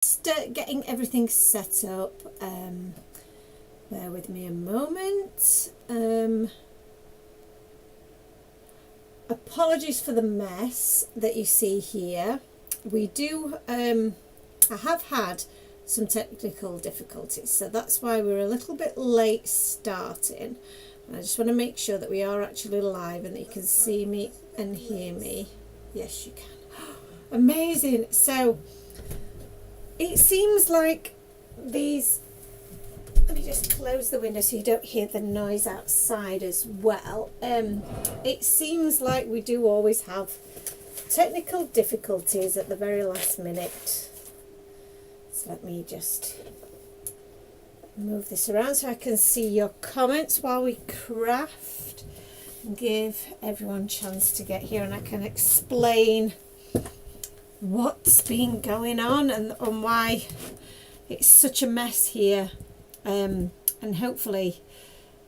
Just getting everything set up. Bear with me a moment. Apologies for the mess that you see here. We do, I have had some technical difficulties, so that's why we're a little bit late starting. And I just want to make sure that we are actually live and that you can see me and hear me. Yes, you can. Amazing. So it seems like these, let me just close the window so you don't hear the noise outside as well. It seems like we do always have technical difficulties at the very last minute. So let me just move this around so I can see your comments while we craft and give everyone a chance to get here, and I can explain what's been going on and why it's such a mess here, and hopefully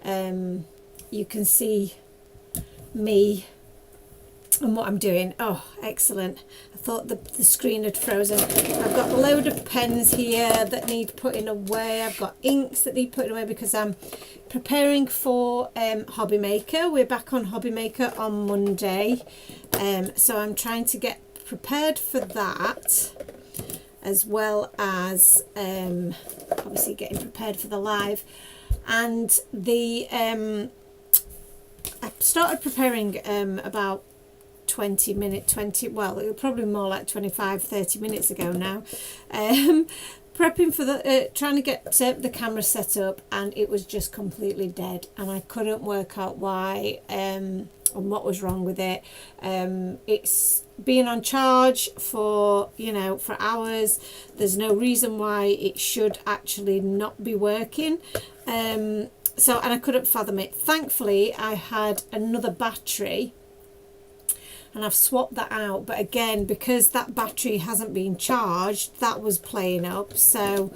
you can see me and what I'm doing. Oh, excellent. I thought the screen had frozen. I've got a load of pens here that need putting away. I've got inks that need putting away because I'm preparing for Hobby Maker. We're back on Hobby Maker on Monday, so I'm trying to get prepared for that, as well as obviously getting prepared for the live. And the I started preparing about 20 minutes, well, it was probably more like 25-30 minutes ago now, prepping for the trying to get the camera set up, and it was just completely dead, and I couldn't work out why and what was wrong with it. It's been on charge for, you know, for hours. There's no reason why it should actually not be working. So, and I couldn't fathom it. Thankfully, I had another battery and I've swapped that out, but again, because that battery hasn't been charged, that was playing up. So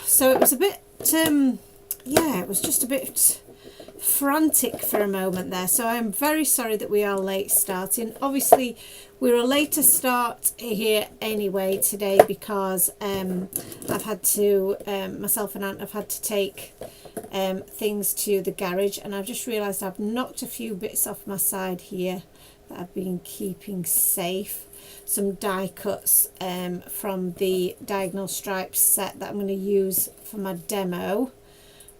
so it was a bit yeah, it was just a bit frantic for a moment there. So I'm very sorry that we are late starting. Obviously we're a later start here anyway today because I've had to myself and Aunt have had to take things to the garage, and I've just realized I've knocked a few bits off my side here that I've been keeping safe. Some die cuts from the diagonal stripes set that I'm going to use for my demo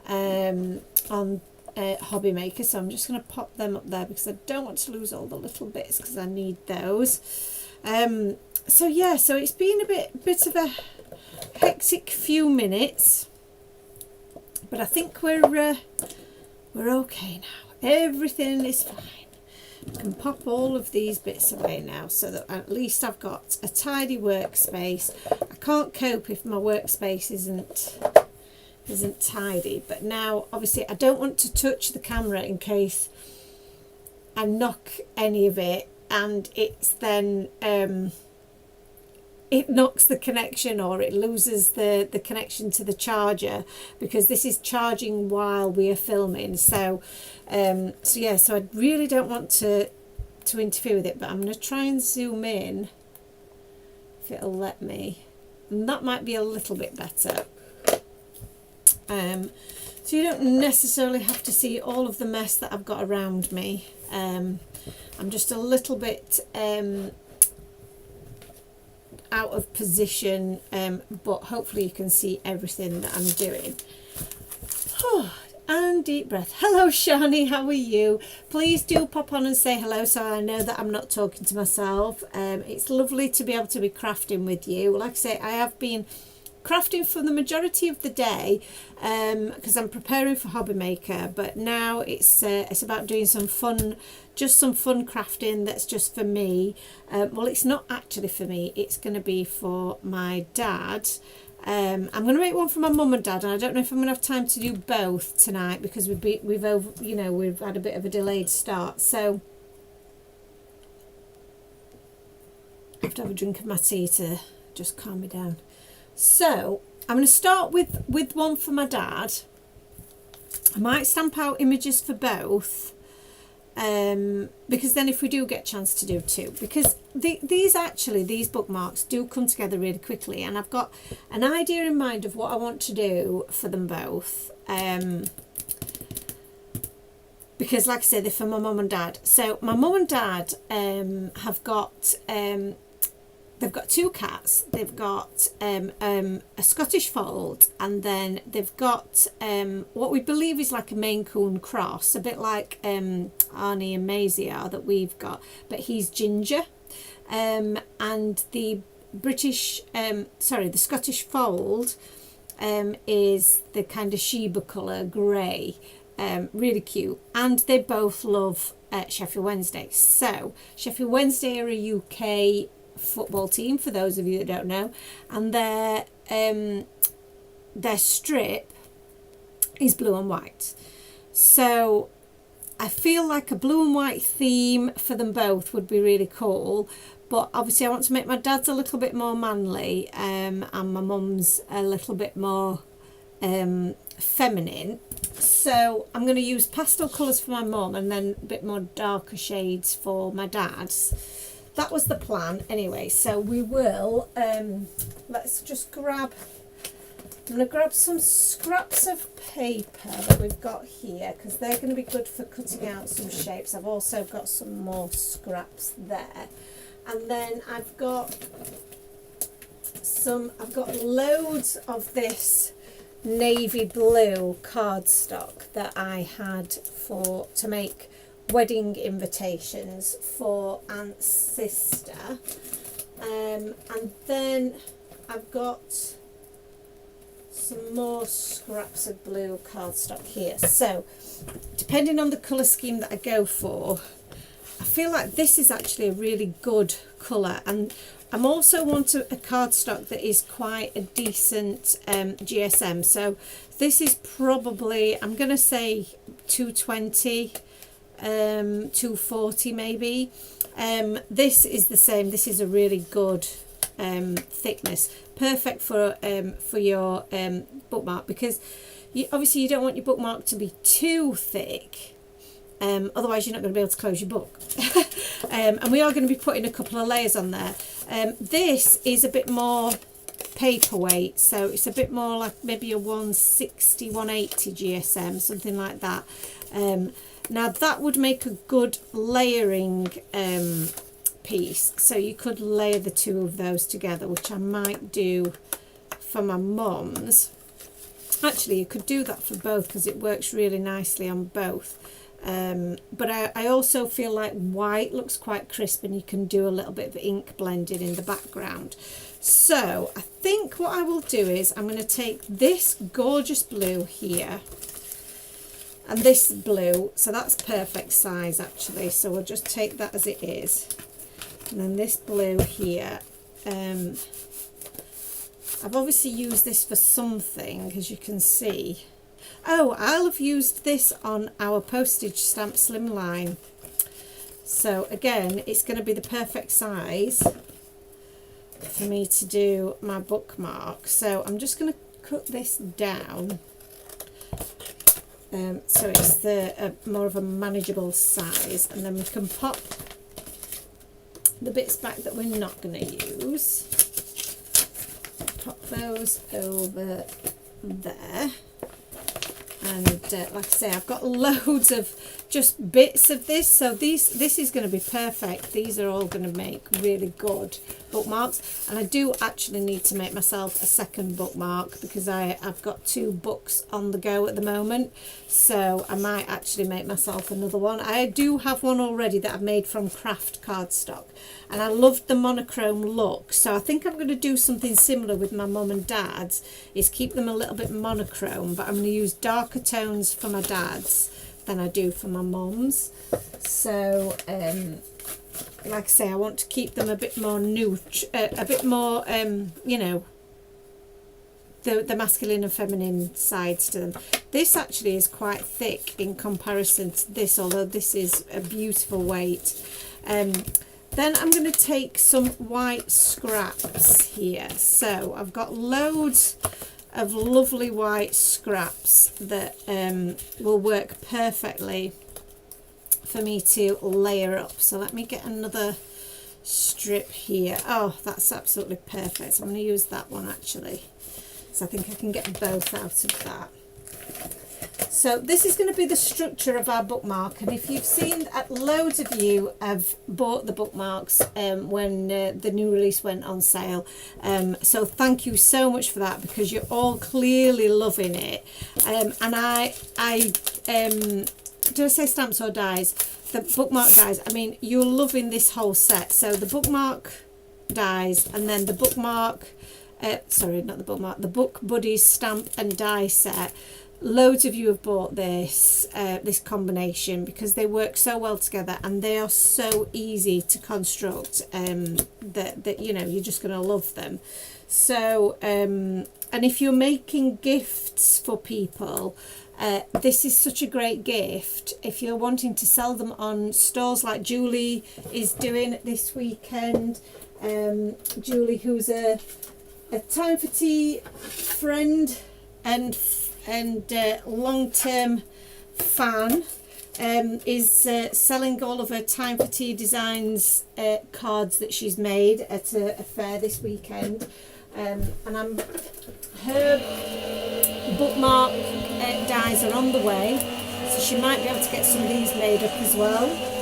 on Hobby Maker. So I'm just going to pop them up there because I don't want to lose all the little bits because I need those. So yeah, so it's been a bit of a hectic few minutes, but I think we're okay now. Everything is fine. I can pop all of these bits away now so that at least I've got a tidy workspace. I can't cope if my workspace isn't tidy, but now obviously I don't want to touch the camera in case I knock any of it and it's then it knocks the connection, or it loses the connection to the charger, because this is charging while we are filming. So so yeah, so I really don't want to interfere with it, but I'm going to try and zoom in if it'll let me, and that might be a little bit better. So you don't necessarily have to see all of the mess that I've got around me. I'm just a little bit out of position, but hopefully you can see everything that I'm doing. And deep breath. Hello Shani, how are you? Please do pop on and say hello so I know that I'm not talking to myself. It's lovely to be able to be crafting with you. Like I say, I have been crafting for the majority of the day because I'm preparing for Hobby Maker, but now it's about doing some fun, just some fun crafting that's just for me. Well, it's not actually for me, it's going to be for my dad. I'm going to make one for my mum and dad, and I don't know if I'm going to have time to do both tonight because we've had a bit of a delayed start. So I have to have a drink of my tea to just calm me down. So I'm going to start with one for my dad. I might stamp out images for both, because then if we do get a chance to do two, because these bookmarks do come together really quickly, and I've got an idea in mind of what I want to do for them both, because like I said, they're for my mum and dad. So my mum and dad have got they've got two cats. They've got a Scottish fold, and then they've got what we believe is like a Maine Coon cross, a bit like Arnie and Maisie are that we've got, but he's ginger. And the the Scottish fold is the kind of Sheba colour grey, really cute, and they both love Sheffield Wednesday. So Sheffield Wednesday are a UK football team, for those of you that don't know, and their strip is blue and white. So I feel like a blue and white theme for them both would be really cool, but obviously I want to make my dad's a little bit more manly, and my mum's a little bit more feminine. So I'm going to use pastel colours for my mum and then a bit more darker shades for my dad's. That was the plan anyway. So we will, let's just grab, I'm going to grab some scraps of paper that we've got here, because they're going to be good for cutting out some shapes. I've also got some more scraps there. And then I've got loads of this navy blue cardstock that I had to make wedding invitations for Aunt's sister, and then I've got some more scraps of blue cardstock here. So depending on the colour scheme that I go for, I feel like this is actually a really good colour, and I'm also wanting a cardstock that is quite a decent GSM. So this is probably, I'm going to say 220, 240 maybe. This is the same. This is a really good thickness, perfect for your bookmark, because obviously you don't want your bookmark to be too thick. Otherwise you're not going to be able to close your book. And we are going to be putting a couple of layers on there. This is a bit more paperweight, so it's a bit more like maybe a 160, 180 GSM, something like that. Now that would make a good layering piece, so you could layer the two of those together, which I might do for my mum's. Actually, you could do that for both because it works really nicely on both. But I also feel like white looks quite crisp, and you can do a little bit of ink blending in the background. So I think what I will do is I'm going to take this gorgeous blue here and this blue, so that's perfect size actually, so we'll just take that as it is, and then this blue here. I've obviously used this for something, as you can see. Oh, I'll have used this on our postage stamp slimline. So again, it's going to be the perfect size for me to do my bookmark. So I'm just going to cut this down, so it's more of a manageable size, and then we can pop the bits back that we're not going to use. Pop those over there. And like I say, I've got loads of just bits of this, so this is going to be perfect. These are all going to make really good bookmarks, and I do actually need to make myself a second bookmark because I've got 2 books on the go at the moment, so I might actually make myself another one. I do have one already that I've made from craft cardstock, and I loved the monochrome look, so I think I'm going to do something similar with my mum and dad's, is keep them a little bit monochrome, but I'm going to use darker tones for my dad's than I do for my mum's. So like I say, I want to keep them a bit more a bit more you know, the masculine and feminine sides to them. This actually is quite thick in comparison to this, although this is a beautiful weight. Then I'm going to take some white scraps here. So I've got loads of lovely white scraps that will work perfectly for me to layer up. So let me get another strip here. Oh, that's absolutely perfect. So I'm going to use that one actually. So I think I can get both out of that. So this is going to be the structure of our bookmark, and if you've seen, loads of you have bought the bookmarks when the new release went on sale, so thank you so much for that, because you're all clearly loving it. And do I say stamps or dies? The bookmark dies. I mean, you're loving this whole set. So the bookmark dies, and then the bookmark sorry, not the bookmark, the Book Buddies stamp and die set. Loads of you have bought this this combination because they work so well together, and they are so easy to construct that you know, you're just going to love them. So and if you're making gifts for people, this is such a great gift if you're wanting to sell them on stores like Julie is doing this weekend. Julie, who's a Time for Tea friend and long-term fan, is selling all of her Time for Tea designs cards that she's made at a fair this weekend, and her bookmark dies are on the way, so she might be able to get some of these made up as well.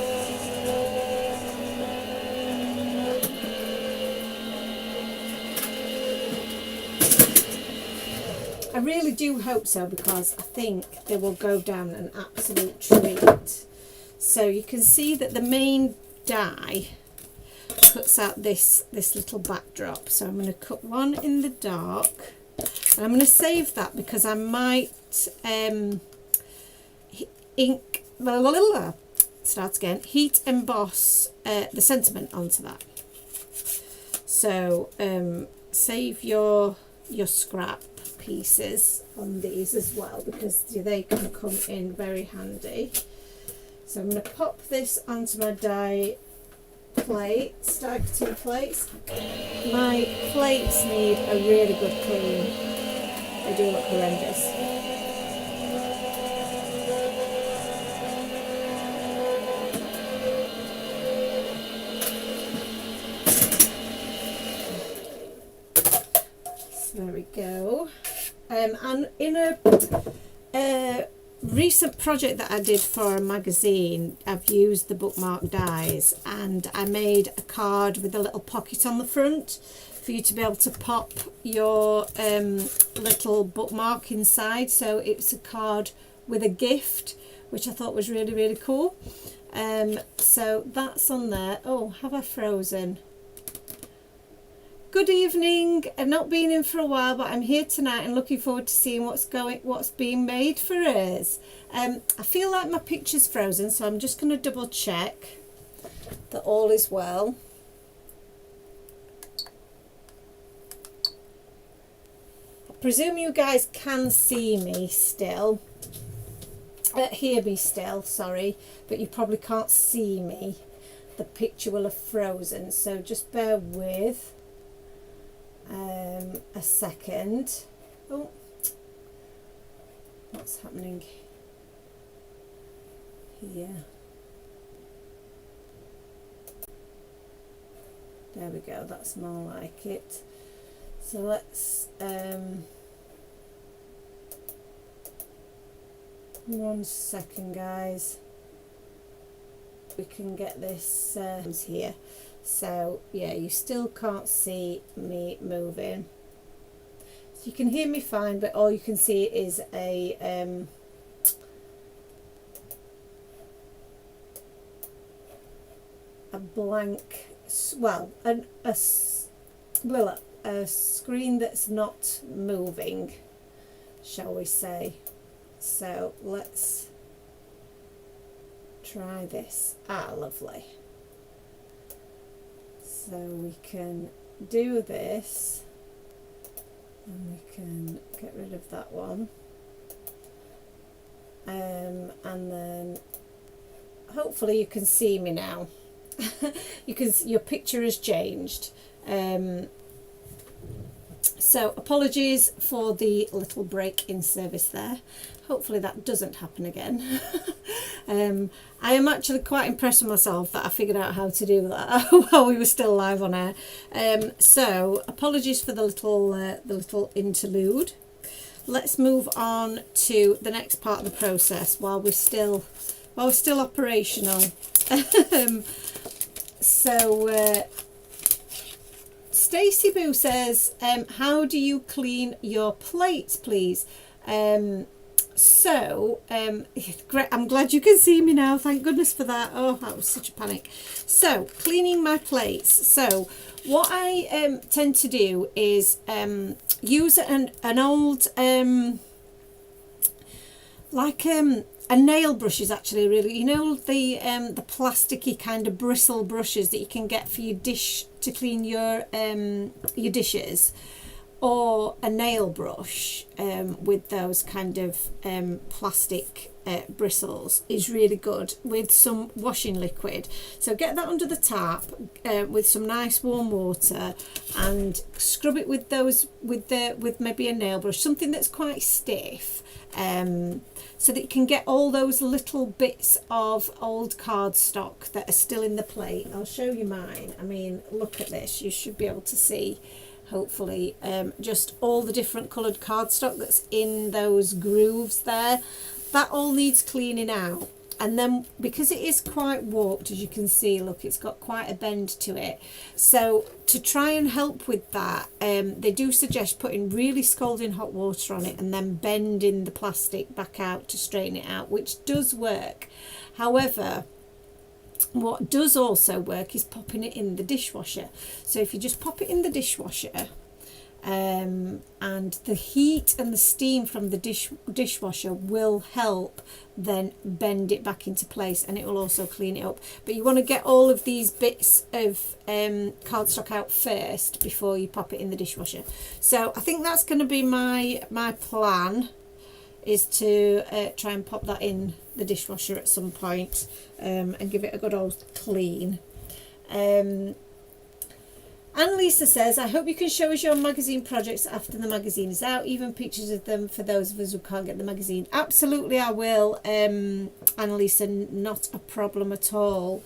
I really do hope so, because I think they will go down an absolute treat. So you can see that the main die cuts out this little backdrop. So I'm going to cut one in the dark, and I'm going to save that because I might heat emboss the sentiment onto that. So save your scrap pieces on these as well, because they can come in very handy. So I'm going to pop this onto my die plates, die cutting plates. My plates need a really good clean. They do look horrendous. There we go. And in a recent project that I did for a magazine, I've used the bookmark dies, and I made a card with a little pocket on the front for you to be able to pop your little bookmark inside. So it's a card with a gift, which I thought was really, really cool. So that's on there. Oh, have I frozen? Good evening. I've not been in for a while, but I'm here tonight and looking forward to seeing what's being made for us. I feel like my picture's frozen, so I'm just going to double check that all is well. I presume you guys can see me still, hear me still, sorry, but you probably can't see me. The picture will have frozen, so just bear with a second. Oh, what's happening here? There we go, that's more like it. So let's 1 second, guys. We can get this here. So yeah, you still can't see me moving. So you can hear me fine, but all you can see is a blank, well, a screen that's not moving, shall we say. So let's try this. Ah, lovely. So we can do this, and we can get rid of that one, and then hopefully you can see me now. Your picture has changed. So apologies for the little break in service there. Hopefully that doesn't happen again. I am actually quite impressed with myself that I figured out how to do that while we were still live on air. So apologies for the little interlude. Let's move on to the next part of the process while we're still operational. Stacey Boo says, how do you clean your plates, please? Great, I'm glad you can see me now, thank goodness for that. Oh, that was such a panic. So cleaning my plates. So what I tend to do is use an old a nail brush is actually really, you know, the plasticky kind of bristle brushes that you can get for your dish to clean your dishes, or a nail brush with those kind of plastic bristles is really good with some washing liquid. So get that under the tap with some nice warm water and scrub it with with maybe a nail brush, something that's quite stiff, so that you can get all those little bits of old cardstock that are still in the plate. I'll show you mine. I mean, look at this, you should be able to see, hopefully, just all the different coloured cardstock that's in those grooves there. That all needs cleaning out. And then because it is quite warped, as you can see, look, it's got quite a bend to it. So to try and help with that, they do suggest putting really scalding hot water on it and then bending the plastic back out to straighten it out, which does work. However, what does also work is popping it in the dishwasher. So if you just pop it in the dishwasher, and the heat and the steam from the dishwasher will help then bend it back into place, and it will also clean it up. But you want to get all of these bits of cardstock out first before you pop it in the dishwasher. So I think that's going to be my plan, is to try and pop that in the dishwasher at some point, and give it a good old clean. Annalisa says, I hope you can show us your magazine projects after the magazine is out, even pictures of them for those of us who can't get the magazine. Absolutely, I will, Annalisa, not a problem at all.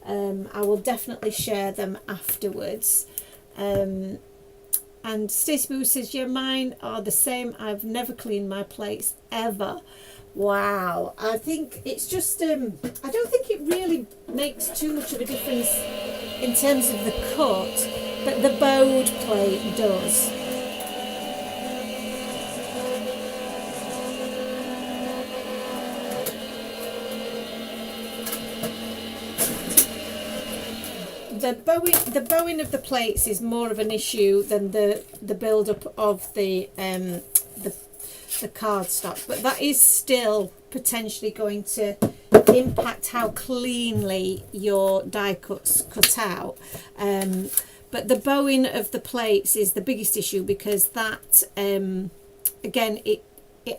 I will definitely share them afterwards. And Stacey Boo says, yeah, mine are the same. I've never cleaned my plates ever. Wow. I think it's just, I don't think it really makes too much of a difference in terms of the cut, but the bowed plate does. The bowing of the plates is more of an issue than the build-up of the cardstock, but that is still potentially going to impact how cleanly your die cuts cut out. But the bowing of the plates is the biggest issue, because that again, it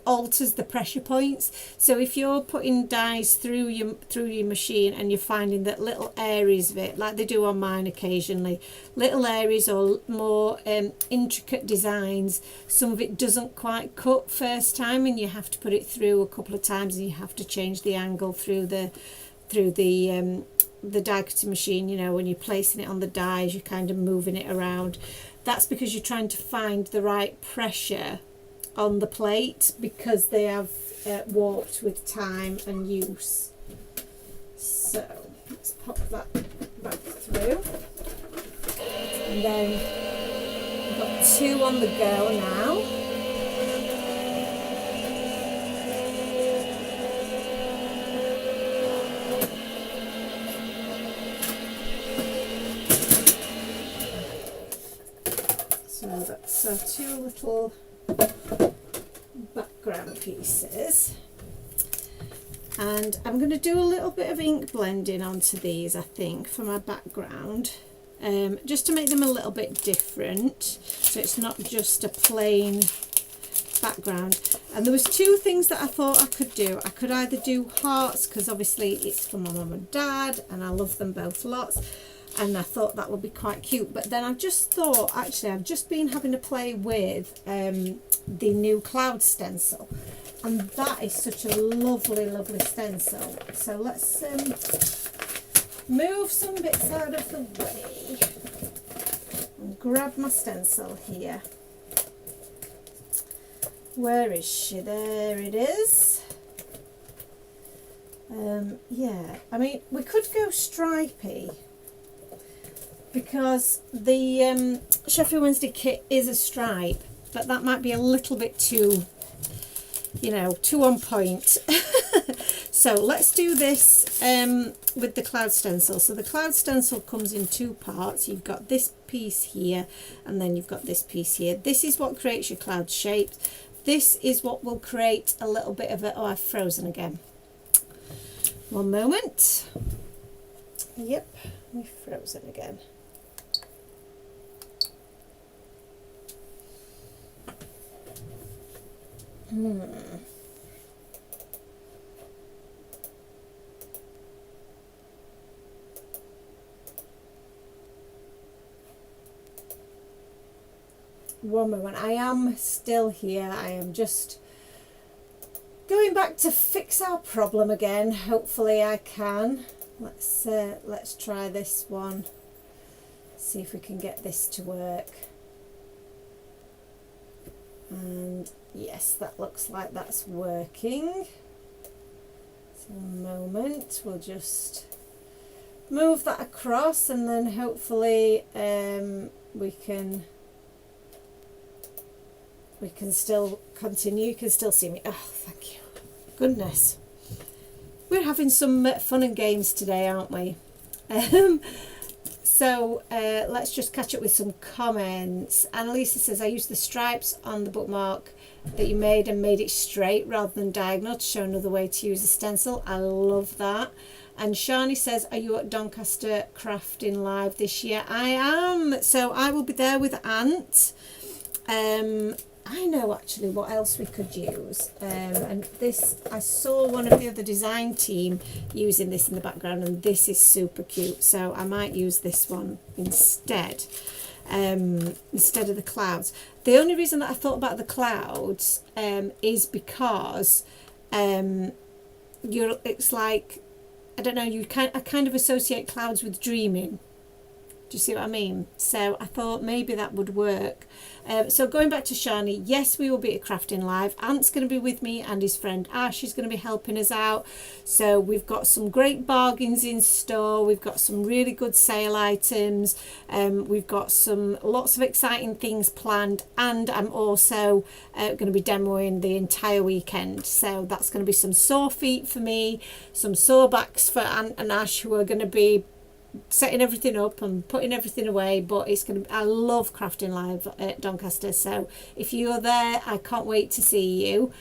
alters the pressure points. So if you're putting dies through your machine and you're finding that little areas of it, like they do on mine occasionally, little areas or more intricate designs, some of it doesn't quite cut first time, and you have to put it through a couple of times, and you have to change the angle through the die cutting machine. You know, when you're placing it on the dies, you're kind of moving it around. That's because you're trying to find the right pressure on the plate, because they have warped with time and use. So let's pop that back through, and then we've got two on the go now. So that's two little background pieces, and I'm going to do a little bit of ink blending onto these, I think, for my background, just to make them a little bit different, so it's not just a plain background. And there was two things that I thought I could do. I could either do hearts, because obviously it's for my mum and dad and I love them both lots, and I thought that would be quite cute. But then I've just thought, actually, I've just been having to play with the new cloud stencil, and that is such a lovely, lovely stencil. So let's move some bits out of the way and grab my stencil here. Where is she? There it is. Yeah, I mean, we could go stripy, because the Sheffield Wednesday kit is a stripe, but that might be a little bit too, you know, too on point. So let's do this with the cloud stencil. So the cloud stencil comes in two parts. You've got this piece here, and then you've got this piece here. This is what creates your cloud shapes. This is what will create a little bit of a, oh, I've frozen again. One moment. Yep, we've frozen again. One moment, I am still here. I am just going back to fix our problem again. Hopefully I can. Let's try this one. See if we can get this to work. And yes, that looks like that's working. So a moment, we'll just move that across, and then hopefully we can still continue. You can still see me. Oh, thank you. Goodness. We're having some fun and games today, aren't we? So let's just catch up with some comments. Annalisa says, I used the stripes on the bookmark that you made and made it straight rather than diagonal to show another way to use a stencil. I love that. And Shani says, are you at Doncaster Crafting Live this year? I am. So I will be there with Ant. I know actually what else we could use, and this, I saw one of the other design team using this in the background, and this is super cute, so I might use this one instead of the clouds. The only reason that I thought about the clouds is because it's like, I don't know, I kind of associate clouds with dreaming. Do you see what I mean? So I thought maybe that would work. So going back to Shani, yes, we will be at Crafting Live. Ant's going to be with me, and his friend Ash is going to be helping us out. So we've got some great bargains in store. We've got some really good sale items. We've got lots of exciting things planned, and I'm also going to be demoing the entire weekend. So that's going to be some sore feet for me, some sore backs for Ant and Ash, who are going to be setting everything up and putting everything away. But it's gonna, I love Crafting Live at Doncaster, so if you're there, I can't wait to see you.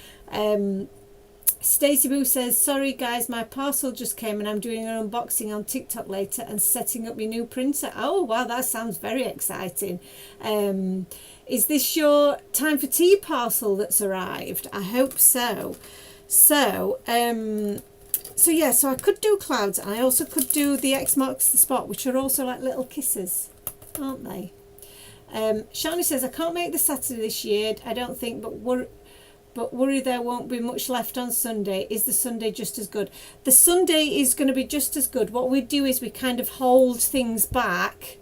Stacey Boo says, sorry guys, my parcel just came and I'm doing an unboxing on TikTok later and setting up my new printer. Oh wow, that sounds very exciting. Is this your time for tea parcel that's arrived? I hope so. So yeah, so I could do clouds, and I also could do the X marks the spot, which are also like little kisses, aren't they? Shani says, I can't make the Saturday this year, I don't think, but worry there won't be much left on Sunday. Is the Sunday just as good? The Sunday is going to be just as good. What we do is we kind of hold things back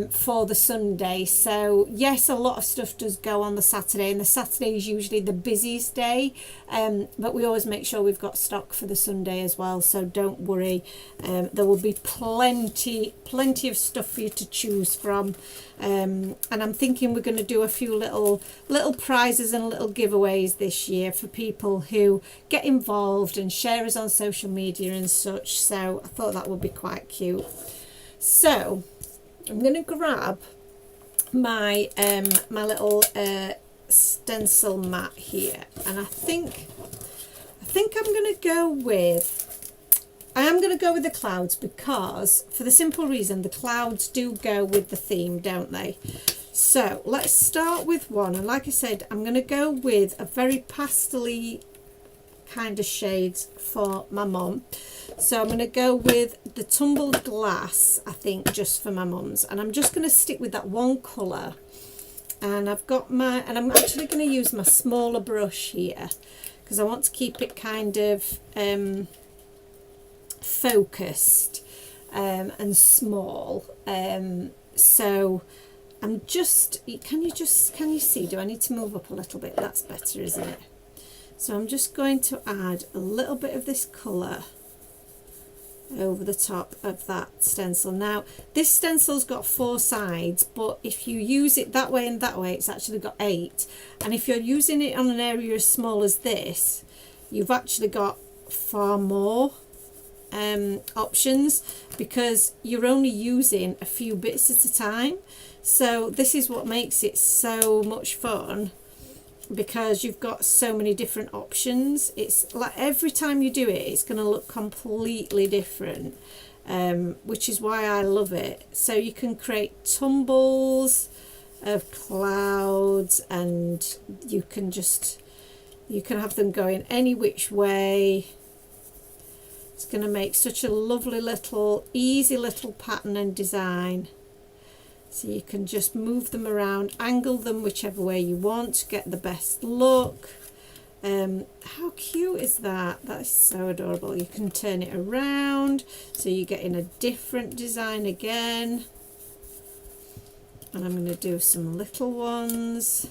for the Sunday. So yes, a lot of stuff does go on the Saturday, and the Saturday is usually the busiest day, but we always make sure we've got stock for the Sunday as well, so don't worry. There will be plenty of stuff for you to choose from, and I'm thinking we're going to do a few little prizes and little giveaways this year for people who get involved and share us on social media and such. So I thought that would be quite cute. So I'm going to grab my my little stencil mat here, and I think I'm going to go with, I am going to go with the clouds, because for the simple reason the clouds do go with the theme, don't they? So let's start with one, and like I said, I'm going to go with a very pastel-y kind of shades for my mum. So I'm going to go with the tumbled glass, I think, just for my mum's, and I'm just going to stick with that one colour. And I've got my, and I'm actually going to use my smaller brush here because I want to keep it kind of focused and small. So I'm just, can you see, do I need to move up a little bit? That's better, isn't it? So I'm just going to add a little bit of this colour over the top of that stencil. Now this stencil's got 4 sides, but if you use it that way and that way, it's actually got 8. And if you're using it on an area as small as this, you've actually got far more options, because you're only using a few bits at a time. So this is what makes it so much fun, because you've got so many different options. It's like every time you do it, it's going to look completely different, which is why I love it. So you can create tumbles of clouds, and you can have them going any which way. It's going to make such a lovely little, easy little pattern and design. So you can just move them around, angle them whichever way you want to get the best look. How cute is that? That is so adorable. You can turn it around so you get in a different design again. And I'm going to do some little ones.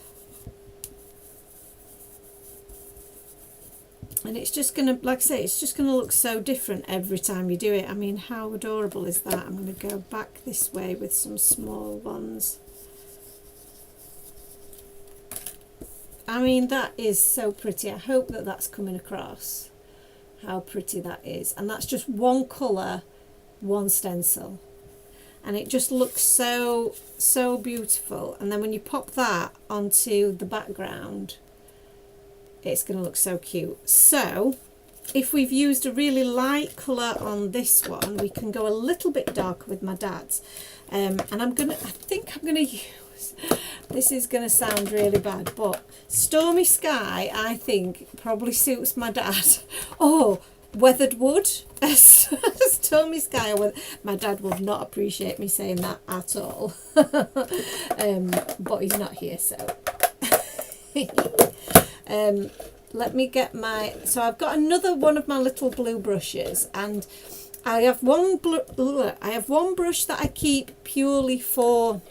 And it's just going to, like I say, it's just going to look so different every time you do it. I mean, how adorable is that? I'm going to go back this way with some small ones. I mean, that is so pretty. I hope that that's coming across, how pretty that is. And that's just one colour, one stencil. And it just looks so, so beautiful. And then when you pop that onto the background, it's going to look so cute. So if we've used a really light colour on this one, we can go a little bit darker with my dad's. And I think I'm going to use, this is going to sound really bad, but Stormy Sky, I think, probably suits my dad. Oh, Weathered Wood. Stormy Sky. My dad would not appreciate me saying that at all. But he's not here, so... let me get my, so I've got another one of my little blue brushes, and I have one brush that I keep purely for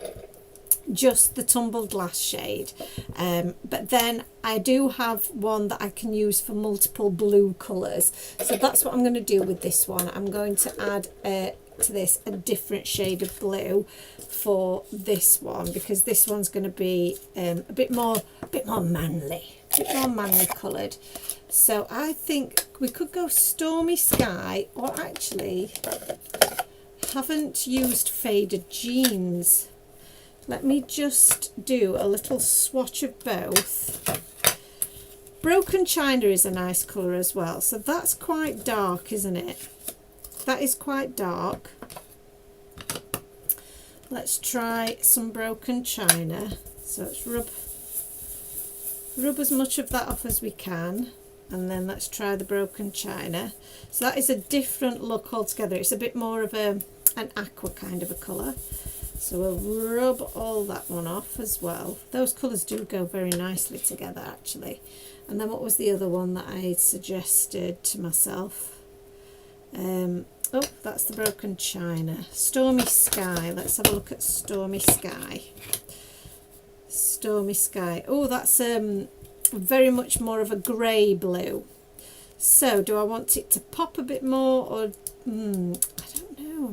just the tumbled glass shade, but then I do have one that I can use for multiple blue colours. So that's what I'm going to do with this one. I'm going to add to this a different shade of blue for this one, because this one's going to be a bit more manly, coloured. So I think we could go Stormy Sky, or actually haven't used Faded Jeans. Let me just do a little swatch of both. Broken China is a nice colour as well, so that's quite dark, isn't it? That is quite dark. Let's try some Broken China. So let's rub as much of that off as we can, and then let's try the Broken China. So that is a different look altogether. It's a bit more of an aqua kind of a colour. So we'll rub all that one off as well. Those colours do go very nicely together, actually. And then what was the other one that I suggested to myself? Oh, that's the Broken China. Stormy Sky. Let's have a look at Stormy Sky. Stormy Sky. Oh, that's very much more of a grey blue. So do I want it to pop a bit more, or I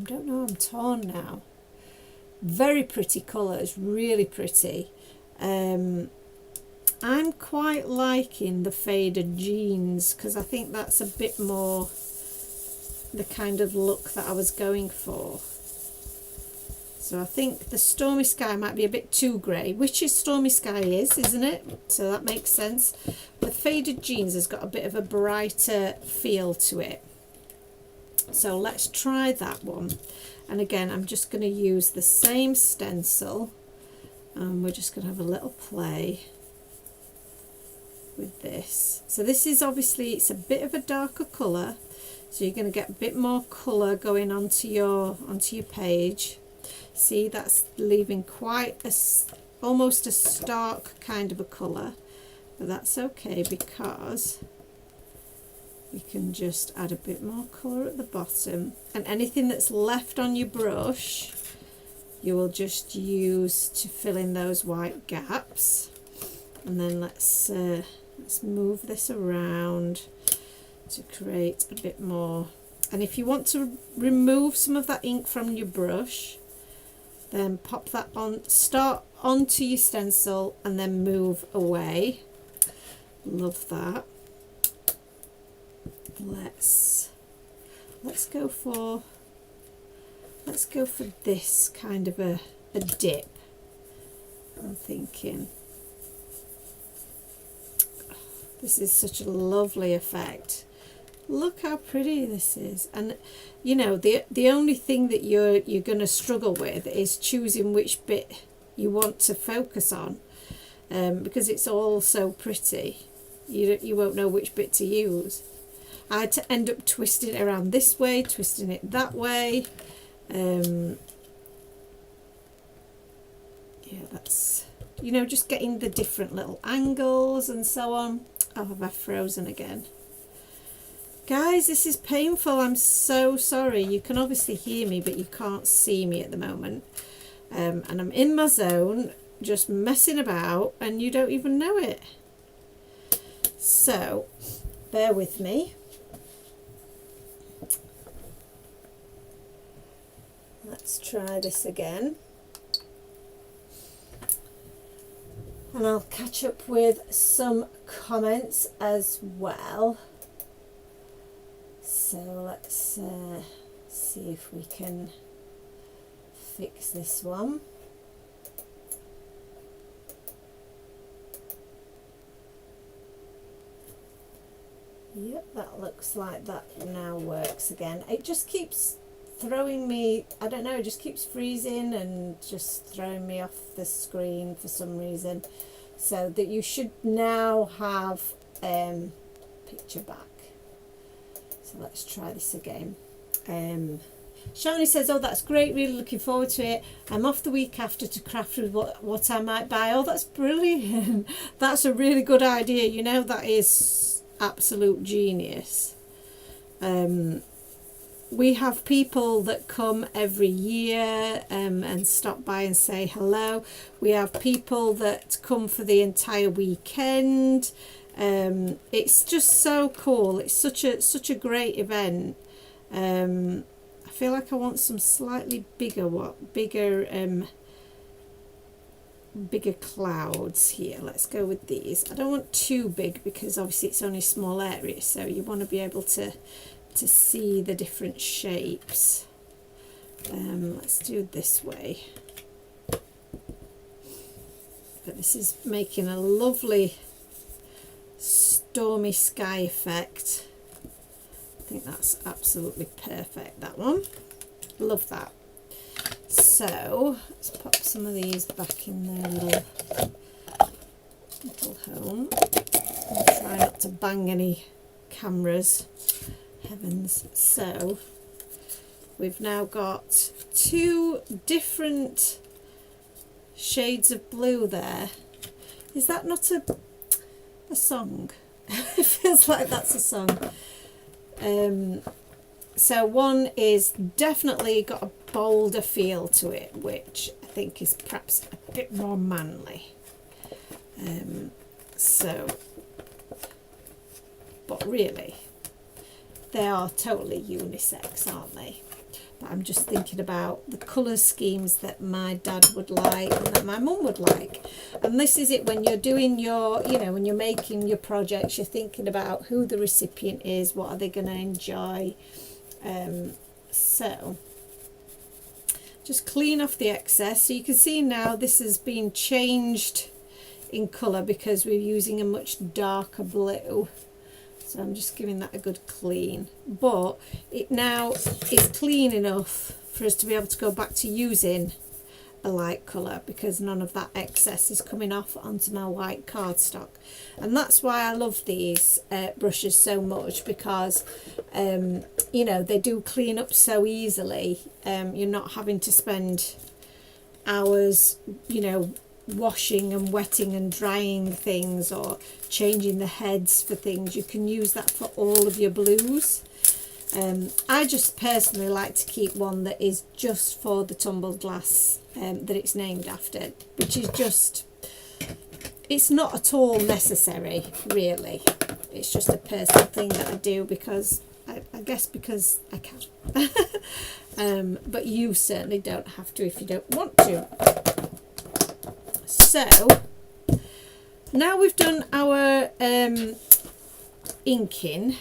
don't know, I'm torn now. Very pretty colours, really pretty. I'm quite liking the Faded Jeans, because I think that's a bit more the kind of look that I was going for. So I think the Stormy Sky might be a bit too grey, which is Stormy Sky is, isn't it? So that makes sense. The Faded Jeans has got a bit of a brighter feel to it. So let's try that one. And again, I'm just going to use the same stencil, and we're just going to have a little play. with this. So this is obviously, it's a bit of a darker colour, so you're going to get a bit more colour going onto your page. See, that's leaving quite a, almost a stark kind of a colour, but that's okay because you can just add a bit more colour at the bottom, and anything that's left on your brush you will just use to fill in those white gaps. And then let's move this around to create a bit more. And if you want to remove some of that ink from your brush, then pop that on, start onto your stencil and then move away. Love that. Let's go for this kind of a dip. I'm thinking this is such a lovely effect. Look how pretty this is. And you know, the only thing that you're going to struggle with is choosing which bit you want to focus on, because it's all so pretty. You won't know which bit to use. I had to end up twisting it around this way, twisting it that way. Yeah, that's, you know, just getting the different little angles and so on. Oh, have I frozen again? Guys, this is painful. I'm so sorry. You can obviously hear me, but you can't see me at the moment. And I'm in my zone, just messing about, and you don't even know it. So, bear with me. Let's try this again. And I'll catch up with some comments as well. So let's see if we can fix this one. Yep, that looks like that now works again. It just keeps throwing me, I don't know, it just keeps freezing and just throwing me off the screen for some reason. So that you should now have picture back. So let's try this again. Shani says, oh, that's great, really looking forward to it. I'm off the week after to craft with what I might buy. Oh, that's brilliant. That's a really good idea. You know, that is absolute genius. We have people that come every year and stop by and say hello. We have people that come for the entire weekend. It's just so cool. It's such a great event. I feel like I want some slightly bigger clouds here. Let's go with these. I don't want too big because obviously it's only a small area, so you want to be able to see the different shapes. Let's do it this way. But this is making a lovely stormy sky effect. I think that's absolutely perfect, that one. Love that. So let's pop some of these back in their little home. I'll try not to bang any cameras. Heavens. So we've now got two different shades of blue there. Is that not a song? It feels like that's a song. So one is definitely got a bolder feel to it, which I think is perhaps a bit more manly. But really, they are totally unisex, aren't they? But I'm just thinking about the colour schemes that my dad would like and that my mum would like. And this is it, when you're doing your, you know, when you're making your projects, you're thinking about who the recipient is, what are they going to enjoy. So just clean off the excess. So you can see now this has been changed in colour because we're using a much darker blue. So I'm just giving that a good clean, but it now is clean enough for us to be able to go back to using a light colour, because none of that excess is coming off onto my white cardstock. And that's why I love these brushes so much, because you know, they do clean up so easily. You're not having to spend hours, you know, washing and wetting and drying things, or changing the heads for things. You can use that for all of your blues. I just personally like to keep one that is just for the tumbled glass that it's named after, which is just, it's not at all necessary really. It's just a personal thing that I do because I guess because I can. But you certainly don't have to if you don't want to. So now we've done our inking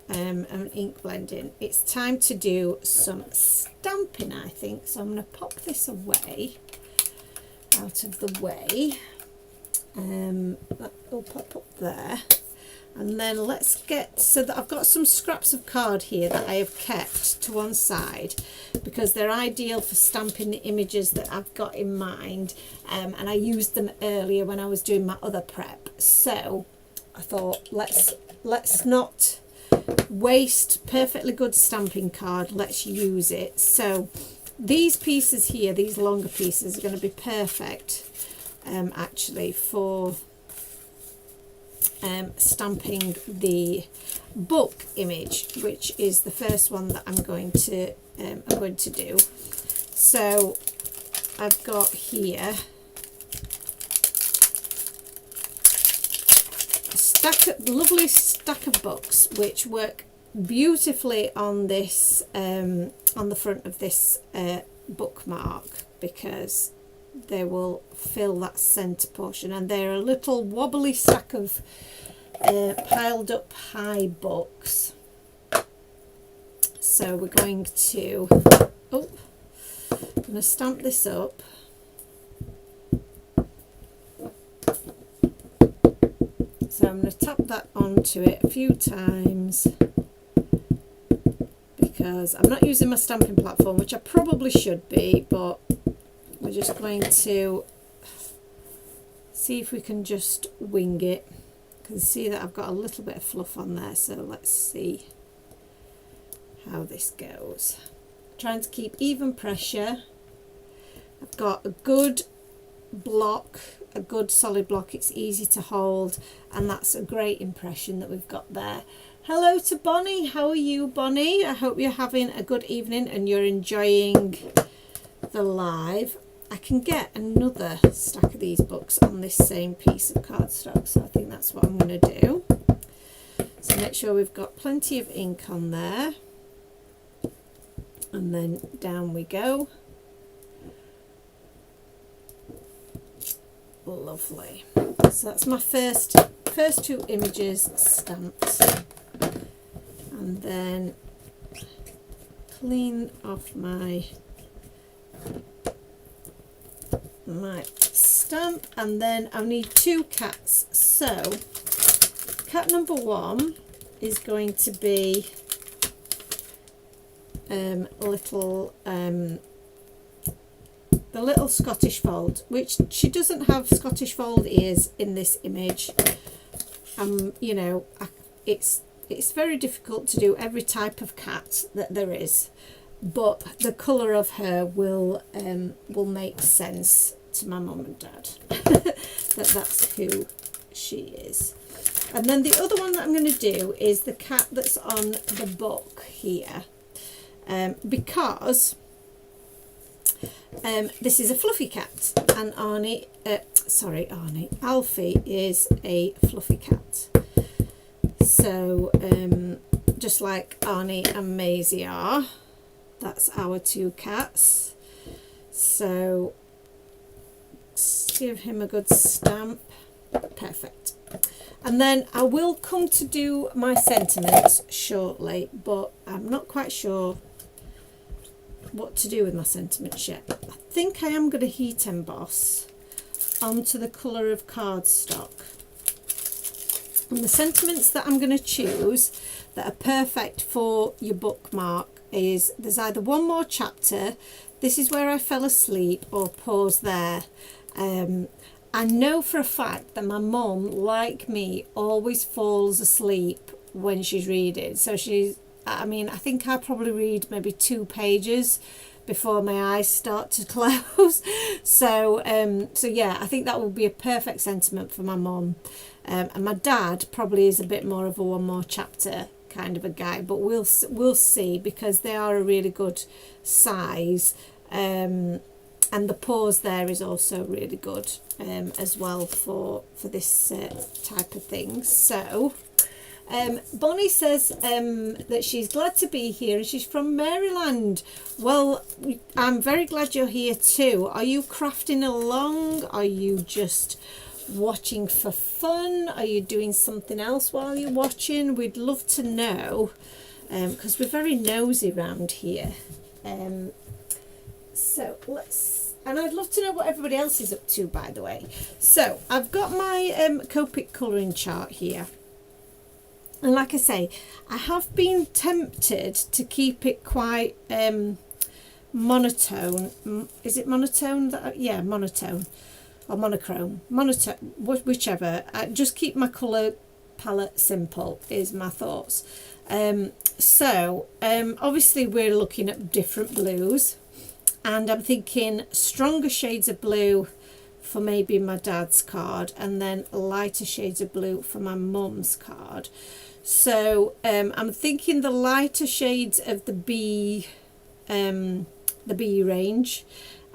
and ink blending, it's time to do some stamping, I think. So I'm going to pop this away, out of the way. That will pop up there. And then let's get, so that I've got some scraps of card here that I have kept to one side, because they're ideal for stamping the images that I've got in mind, and I used them earlier when I was doing my other prep. So I thought, let's not waste perfectly good stamping card, let's use it. So these pieces here, these longer pieces, are going to be perfect actually for stamping the book image, which is the first one that I'm going to do. So I've got here a lovely stack of books which work beautifully on this on the front of this bookmark, because they will fill that centre portion, and they're a little wobbly stack of piled up high books. So we're going to stamp this up. So I'm going to tap that onto it a few times, because I'm not using my stamping platform, which I probably should be, but we're just going to see if we can just wing it. You can see that I've got a little bit of fluff on there, so let's see how this goes. Trying to keep even pressure. I've got a good block, a good solid block. It's easy to hold, and that's a great impression that we've got there. Hello to Bonnie. How are you, Bonnie? I hope you're having a good evening and you're enjoying the live. I can get another stack of these books on this same piece of cardstock, so I think that's what I'm going to do. So make sure we've got plenty of ink on there, and then down we go. Lovely. So that's my first two images stamped, and then clean off my stamp, and then I'll need two cats. So cat number one is going to be the little Scottish fold, which she doesn't have Scottish fold ears in this image. You know, it's very difficult to do every type of cat that there is, but the colour of her will make sense to my mum and dad that's who she is. And then the other one that I'm going to do is the cat that's on the book here, because this is a fluffy cat, and Alfie is a fluffy cat. So just like Arnie and Maisie are, that's our two cats. So give him a good stamp. Perfect. And then I will come to do my sentiments shortly, but I'm not quite sure what to do with my sentiments yet. I think I am going to heat emboss onto the colour of cardstock. And the sentiments that I'm going to choose that are perfect for your bookmark is, there's either one more chapter, this is where I fell asleep, or pause there. I know for a fact that my mum, like me, always falls asleep when she's reading. So I think I probably read maybe 2 pages before my eyes start to close. So yeah, I think that would be a perfect sentiment for my mum. And my dad probably is a bit more of a one more chapter kind of a guy, but we'll see, because they are a really good size, and the pause there is also really good as well for this type of thing. So Bonnie says that she's glad to be here and she's from Maryland. Well, I'm very glad you're here too. Are you crafting along? Are you just watching for fun? Are you doing something else while you're watching? We'd love to know, because we're very nosy around here. So and I'd love to know what everybody else is up to, by the way. So I've got my Copic colouring chart here. And like I say, I have been tempted to keep it quite monotone. Is it monotone? Yeah, monotone. Or monochrome. Monotone, whichever. I just keep my colour palette simple, is my thoughts. Obviously we're looking at different blues. And I'm thinking stronger shades of blue for maybe my dad's card, and then lighter shades of blue for my mum's card. So I'm thinking the lighter shades of the B range,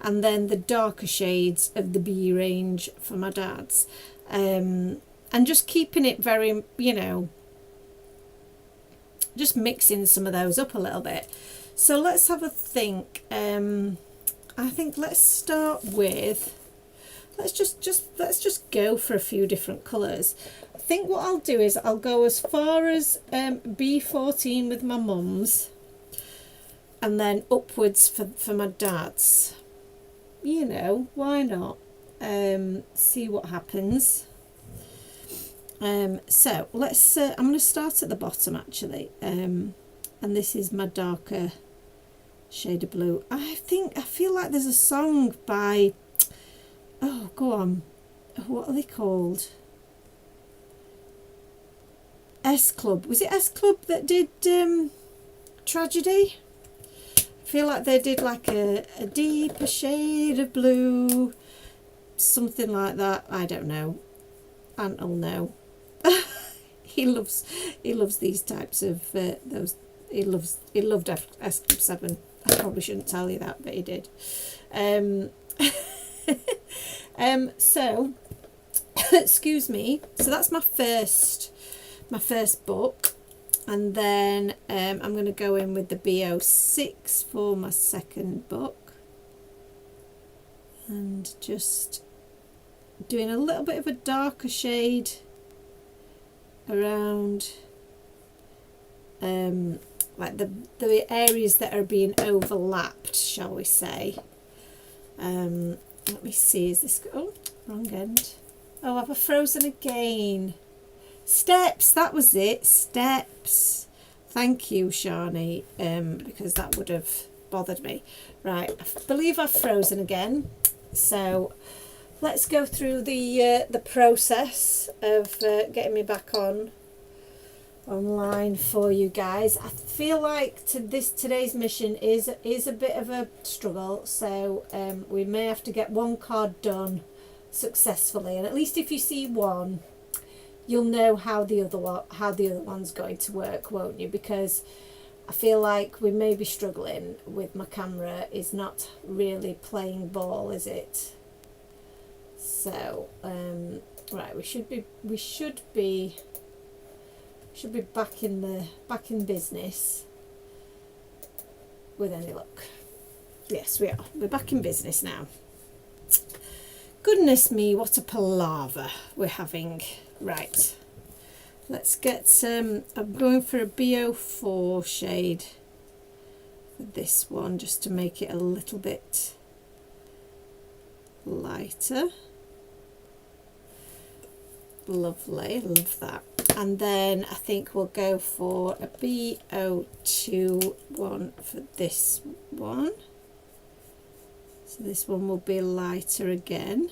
and then the darker shades of the B range for my dad's, and just keeping it very, just mixing some of those up a little bit. So let's have a think. I think let's start with, let's just go for a few different colours. I think what I'll do is I'll go as far as B14 with my mum's, and then upwards for my dad's. Why not? See what happens. So let's I'm going to start at the bottom actually, and this is my darker shade of blue. I feel like there's a song by, oh, go on, what are they called? S Club. Was it S Club that did Tragedy? I feel like they did like a deeper shade of blue, something like that. I don't know. Ant'll know. He loves these types of those. He loved S Club 7. I probably shouldn't tell you that, but he did. So excuse me. So that's my first book, and then I'm going to go in with the B06 for my second book, and just doing a little bit of a darker shade around like the areas that are being overlapped, shall we say. Let me see, is this, oh, wrong end. Oh, have I frozen again? Steps, that was it, steps. Thank you, Shani, because that would have bothered me. Right, I believe I've frozen again. So let's go through the process of getting me back online for you guys. I feel like today's mission is a bit of a struggle, so we may have to get one card done successfully, and at least if you see one, you'll know how the other one's going to work, won't you? Because I feel like we may be struggling with my camera is not really playing ball, is it? So right, we should be back in business with any luck. Yes, we are. We're back in business now. Goodness me, what a palaver we're having. Right, let's get I'm going for a B04 shade for this one, just to make it a little bit lighter. Lovely, love that. And then I think we'll go for a B02 one for this one. So this one will be lighter again.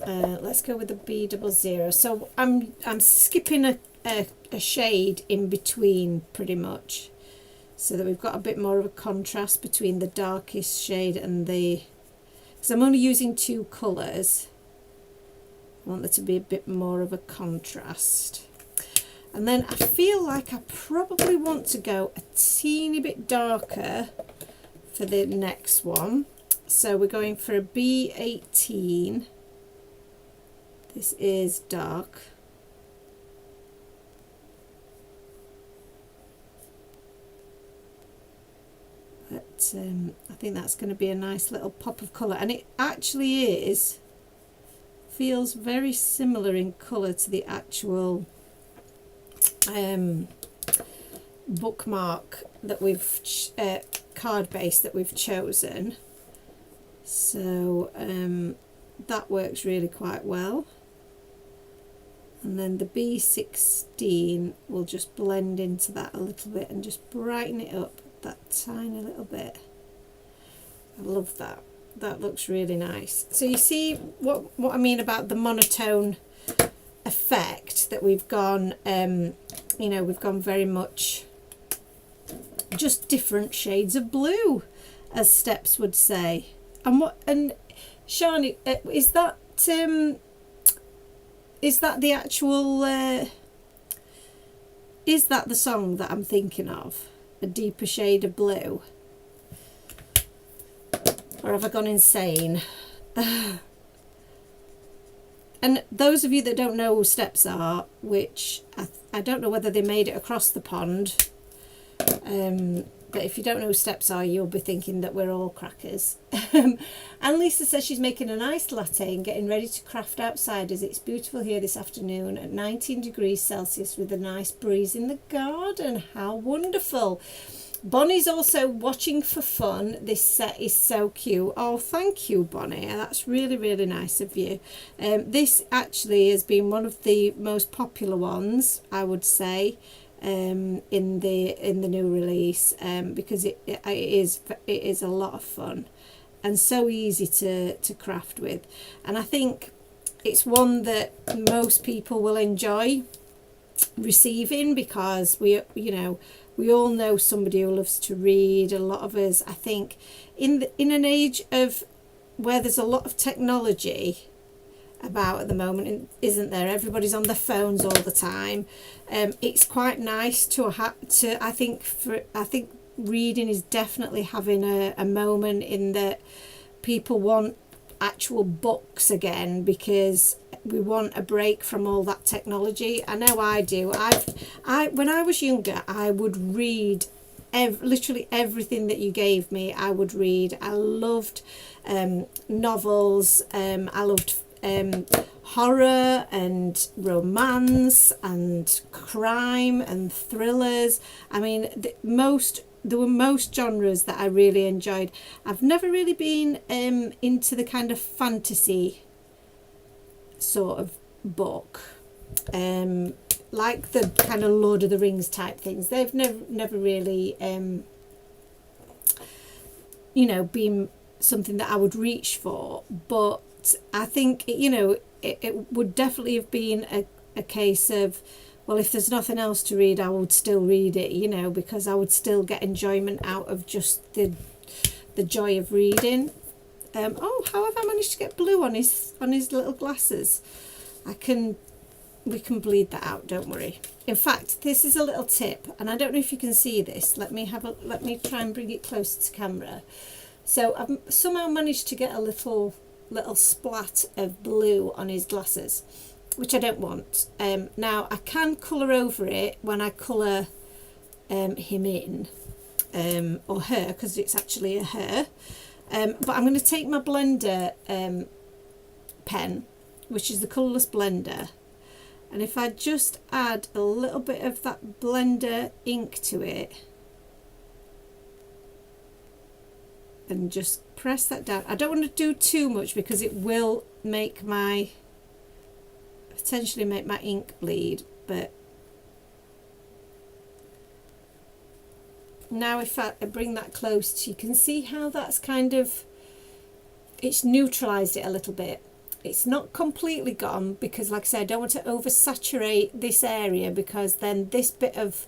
Let's go with the B00. So I'm skipping a shade in between pretty much, so that we've got a bit more of a contrast between the darkest shade and the, because I'm only using two colours, I want there to be a bit more of a contrast. And then I feel like I probably want to go a teeny bit darker for the next one. So we're going for a B18. This is dark. But I think that's going to be a nice little pop of colour, and it actually feels very similar in colour to the actual bookmark that we've card base that we've chosen. So that works really quite well. And then the B16 will just blend into that a little bit and just brighten it up that tiny little bit. I love that. That looks really nice. So you see what I mean about the monotone effect, that we've gone, you know, we've gone very much just different shades of blue, as Steps would say. And Shani, is that the actual is that the song that I'm thinking of, A Deeper Shade of Blue, or have I gone insane? And those of you that don't know who Steps are, which I don't know whether they made it across the pond, but if you don't know who Steps are, you'll be thinking that we're all crackers. And Lisa says she's making an iced latte and getting ready to craft outside, as it's beautiful here this afternoon at 19 degrees Celsius with a nice breeze in the garden. How wonderful. Bonnie's also watching for fun. This set is so cute. Oh, thank you, Bonnie. That's really, really nice of you. This actually has been one of the most popular ones, I would say, in the new release, because it is a lot of fun and so easy to craft with. And I think it's one that most people will enjoy receiving, because we all know somebody who loves to read. A lot of us, I think, in an age of where there's a lot of technology about at the moment, isn't there? Everybody's on their phones all the time. It's quite nice to I think reading is definitely having a moment in that people want actual books again, because we want a break from all that technology. I know I do. When I was younger, I would read literally everything that you gave me. I would read. I loved novels. I loved horror and romance and crime and thrillers. I mean, there were most genres that I really enjoyed. I've never really been into the kind of fantasy sort of book, like the kind of Lord of the Rings type things. They've never really been something that I would reach for. But I think it would definitely have been a case of, well, if there's nothing else to read, I would still read it, because I would still get enjoyment out of just the joy of reading. Oh, how have I managed to get blue on his little glasses? We can bleed that out, don't worry. In fact, this is a little tip, and I don't know if you can see this. Let me try and bring it closer to camera. So I've somehow managed to get a little splat of blue on his glasses, which I don't want. Now I can colour over it when I colour him in, or her, because it's actually a her. But I'm going to take my blender pen, which is the colourless blender, and if I just add a little bit of that blender ink to it and just press that down. I don't want to do too much because it will potentially make my ink bleed, but now if I bring that close, you can see how that's kind of, it's neutralised it a little bit. It's not completely gone because, like I said, I don't want to oversaturate this area, because then this bit of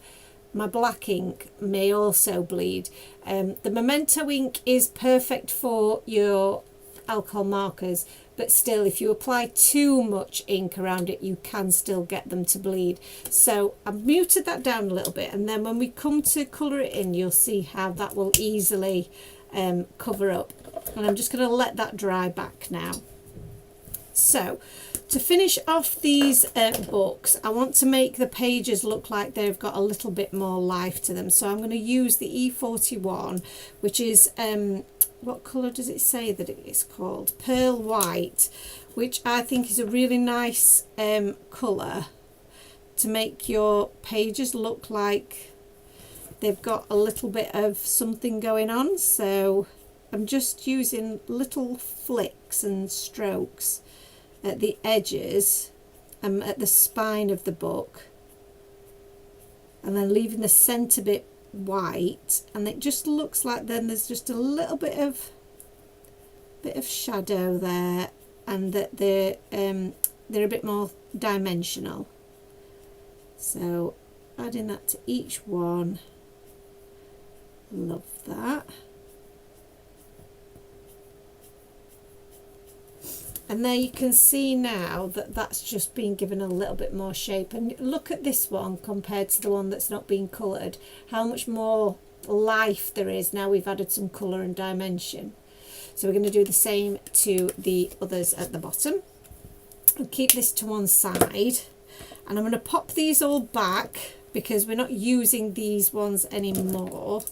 my black ink may also bleed. The Memento ink is perfect for your alcohol markers, but still, if you apply too much ink around it, you can still get them to bleed. So I've muted that down a little bit, and then when we come to colour it in, you'll see how that will easily cover up. And I'm just going to let that dry back now. So to finish off these books, I want to make the pages look like they've got a little bit more life to them. So I'm going to use the E41, which is, what colour does it say that it is called? Pearl White, which I think is a really nice colour to make your pages look like they've got a little bit of something going on. So I'm just using little flicks and strokes at the edges and at the spine of the book, and then leaving the centre bit white, and it just looks like then there's just a little bit of shadow there, and that they're a bit more dimensional. So adding that to each one, love that. And there you can see now that that's just been given a little bit more shape. And look at this one compared to the one that's not been coloured, how much more life there is now we've added some colour and dimension. So we're going to do the same to the others at the bottom. I'll keep this to one side, and I'm going to pop these all back because we're not using these ones anymore.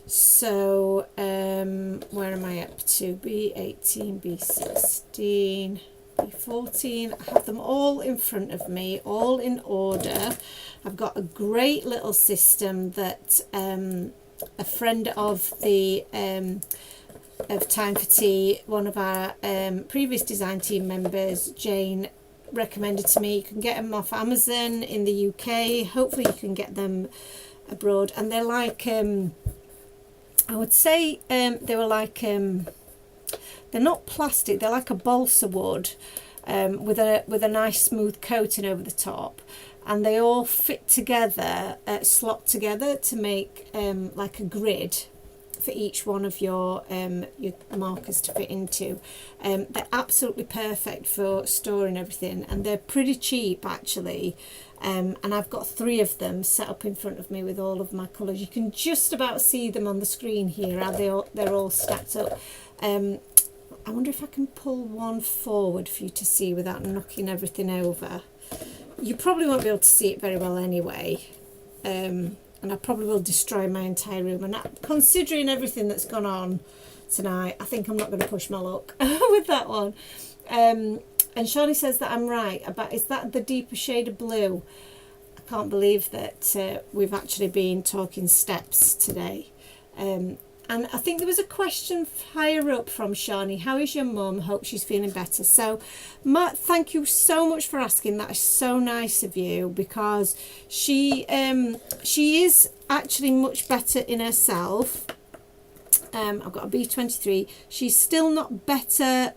So where am I up to? B18, B16, B14. I have them all in front of me, all in order. I've got a great little system that a friend of the of Time for Tea, one of our previous design team members, Jane, recommended to me. You can get them off Amazon in the UK. Hopefully you can get them abroad, and they're like I would say they were like, they're not plastic, they're like a balsa wood with a nice smooth coating over the top, and they all fit together, slot together to make like a grid for each one of your markers to fit into. They're absolutely perfect for storing everything, and they're pretty cheap actually. And I've got 3 of them set up in front of me with all of my colours. You can just about see them on the screen here, how they're all stacked up. I wonder if I can pull one forward for you to see without knocking everything over. You probably won't be able to see it very well anyway, and I probably will destroy my entire room. And considering everything that's gone on tonight, I think I'm not going to push my luck with that one. And Shawnee says that I'm right about, is that the deeper shade of blue? I can't believe that we've actually been talking steps today. And I think there was a question higher up from Shawnee. How is your mum? Hope she's feeling better. So Matt, thank you so much for asking. That is so nice of you, because she is actually much better in herself. I've got a B23. She's still not better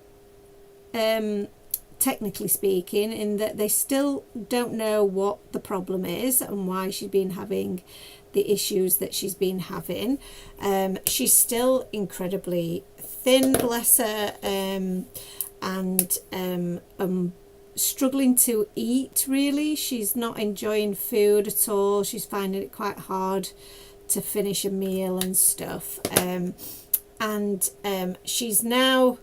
technically speaking, in that they still don't know what the problem is and why she's been having the issues that she's been having. She's still incredibly thin, bless her, and struggling to eat really. She's not enjoying food at all. She's finding it quite hard to finish a meal and stuff. She's now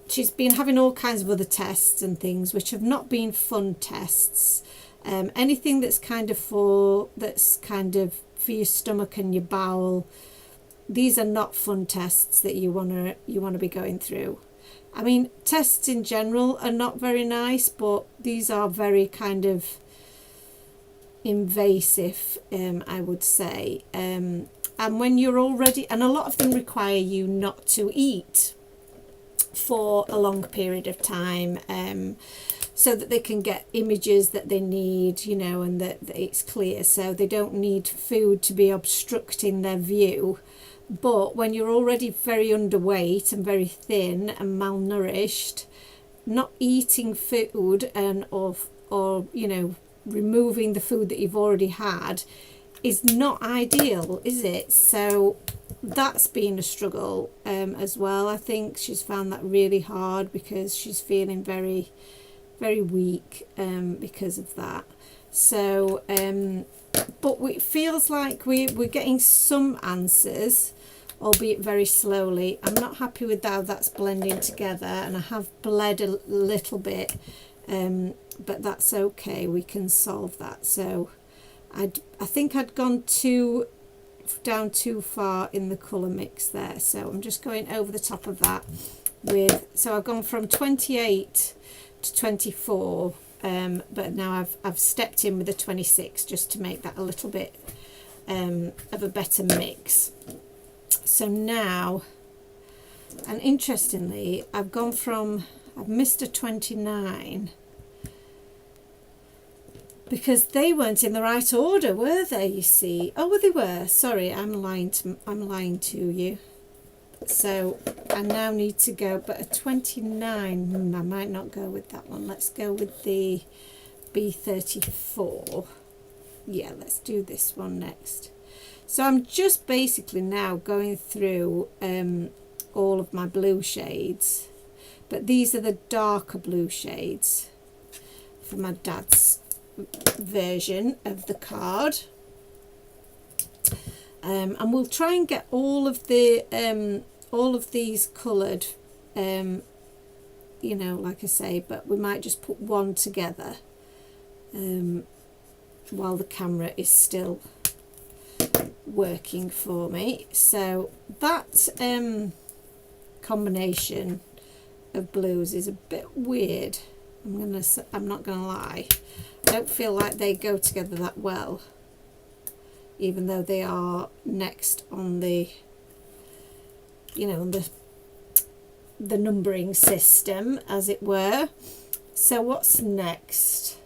she's been having all kinds of other tests and things which have not been fun tests. Anything that's kind of for your stomach and your bowel, these are not fun tests that you wanna be going through. I mean, tests in general are not very nice, but these are very kind of invasive, I would say. And when you're already, and a lot of them require you not to eat for a long period of time. so that they can get images that they need, you know, and that it's clear, so they don't need food to be obstructing their view. But when you're already very underweight and very thin and malnourished, not eating food and or you know, removing the food that you've already had is not ideal, is it? So that's been a struggle as well. I think she's found that really hard because she's feeling very, very weak because of that. So but it feels like we're getting some answers, albeit very slowly. I'm not happy with how that's blending together, and I have bled a little bit, but that's okay, we can solve that. So I think I'd gone down too far in the colour mix there, so I'm just going over the top of that with, so I've gone from 28 to 24, but now I've stepped in with a 26 just to make that a little bit of a better mix. So now, and interestingly, I've missed a 29 because they weren't in the right order, were they, you see? Oh, well, they were. Sorry, I'm lying to you. So I now need to go, but a 29, I might not go with that one. Let's go with the B34. Yeah, let's do this one next. So I'm just basically now going through all of my blue shades, but these are the darker blue shades for my dad's version of the card. And we'll try and get all of these coloured, you know, like I say, but we might just put one together while the camera is still working for me. So that combination of blues is a bit weird. I'm not gonna lie. I don't feel like they go together that well, even though they are next on the, you know, on the numbering system, as it were. So what's next?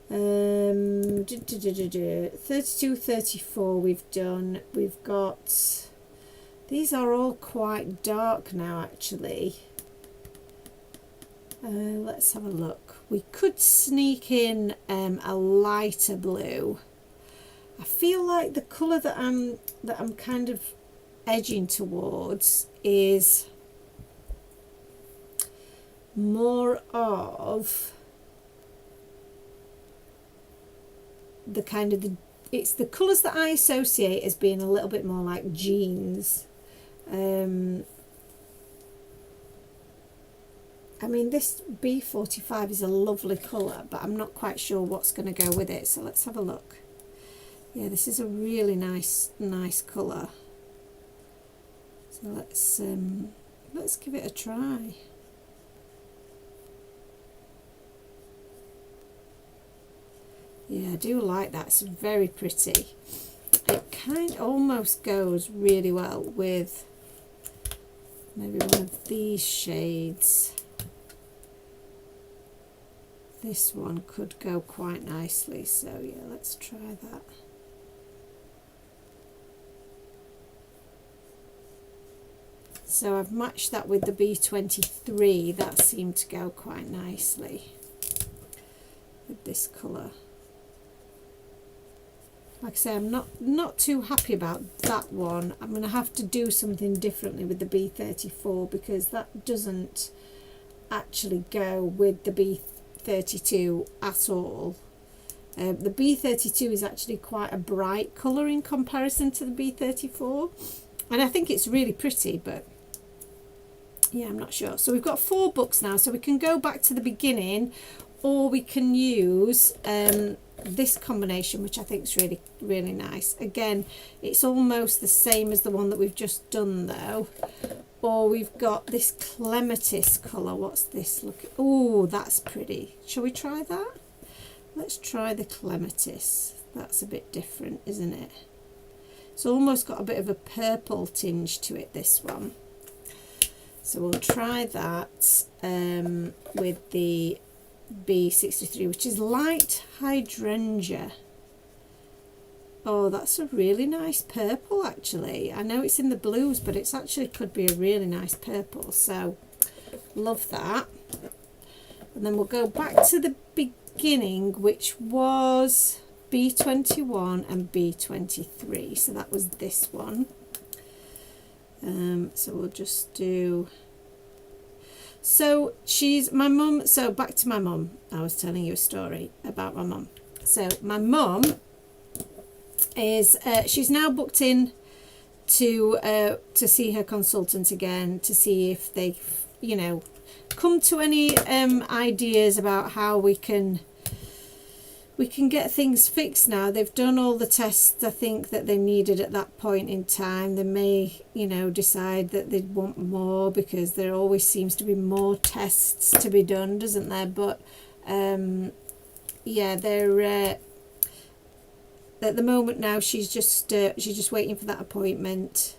32, 34 we've done. We've got, these are all quite dark now actually. Let's have a look. We could sneak in a lighter blue. I feel like the colour that I'm kind of edging towards is more of the kind of it's the colours that I associate as being a little bit more like jeans. I mean, this B45 is a lovely colour, but I'm not quite sure what's going to go with it, so let's have a look. Yeah, this is a really nice colour. So let's give it a try. Yeah, I do like that. It's very pretty. It kind of almost goes really well with maybe one of these shades. This one could go quite nicely, so yeah, let's try that. So I've matched that with the B23. That seemed to go quite nicely with this colour. Like I say, I'm not too happy about that one. I'm going to have to do something differently with the B34 because that doesn't actually go with the B32 at all. The B32 is actually quite a bright colour in comparison to the B34, and I think it's really pretty, but yeah, I'm not sure. So we've got 4 books now, so we can go back to the beginning, or we can use this combination, which I think is really, really nice. Again, it's almost the same as the one that we've just done though. Or we've got this clematis colour. What's this? Look, oh, that's pretty. Shall we try that? Let's try the clematis. That's a bit different, isn't it? It's almost got a bit of a purple tinge to it, this one. So we'll try that with the B63, which is light hydrangea. Oh, that's a really nice purple actually. I know it's in the blues, but it's actually could be a really nice purple. So love that. And then we'll go back to the beginning, which was B21 and B23. So that was this one. So we'll just do... So she's my mum. So back to my mum. I was telling you a story about my mum. So my mum is she's now booked in to see her consultant again, to see if they've, you know, come to any ideas about how we can get things fixed now. They've done all the tests I think that they needed at that point in time. They may, you know, decide that they'd want more, because there always seems to be more tests to be done, doesn't there? But yeah, they're at the moment now she's just waiting for that appointment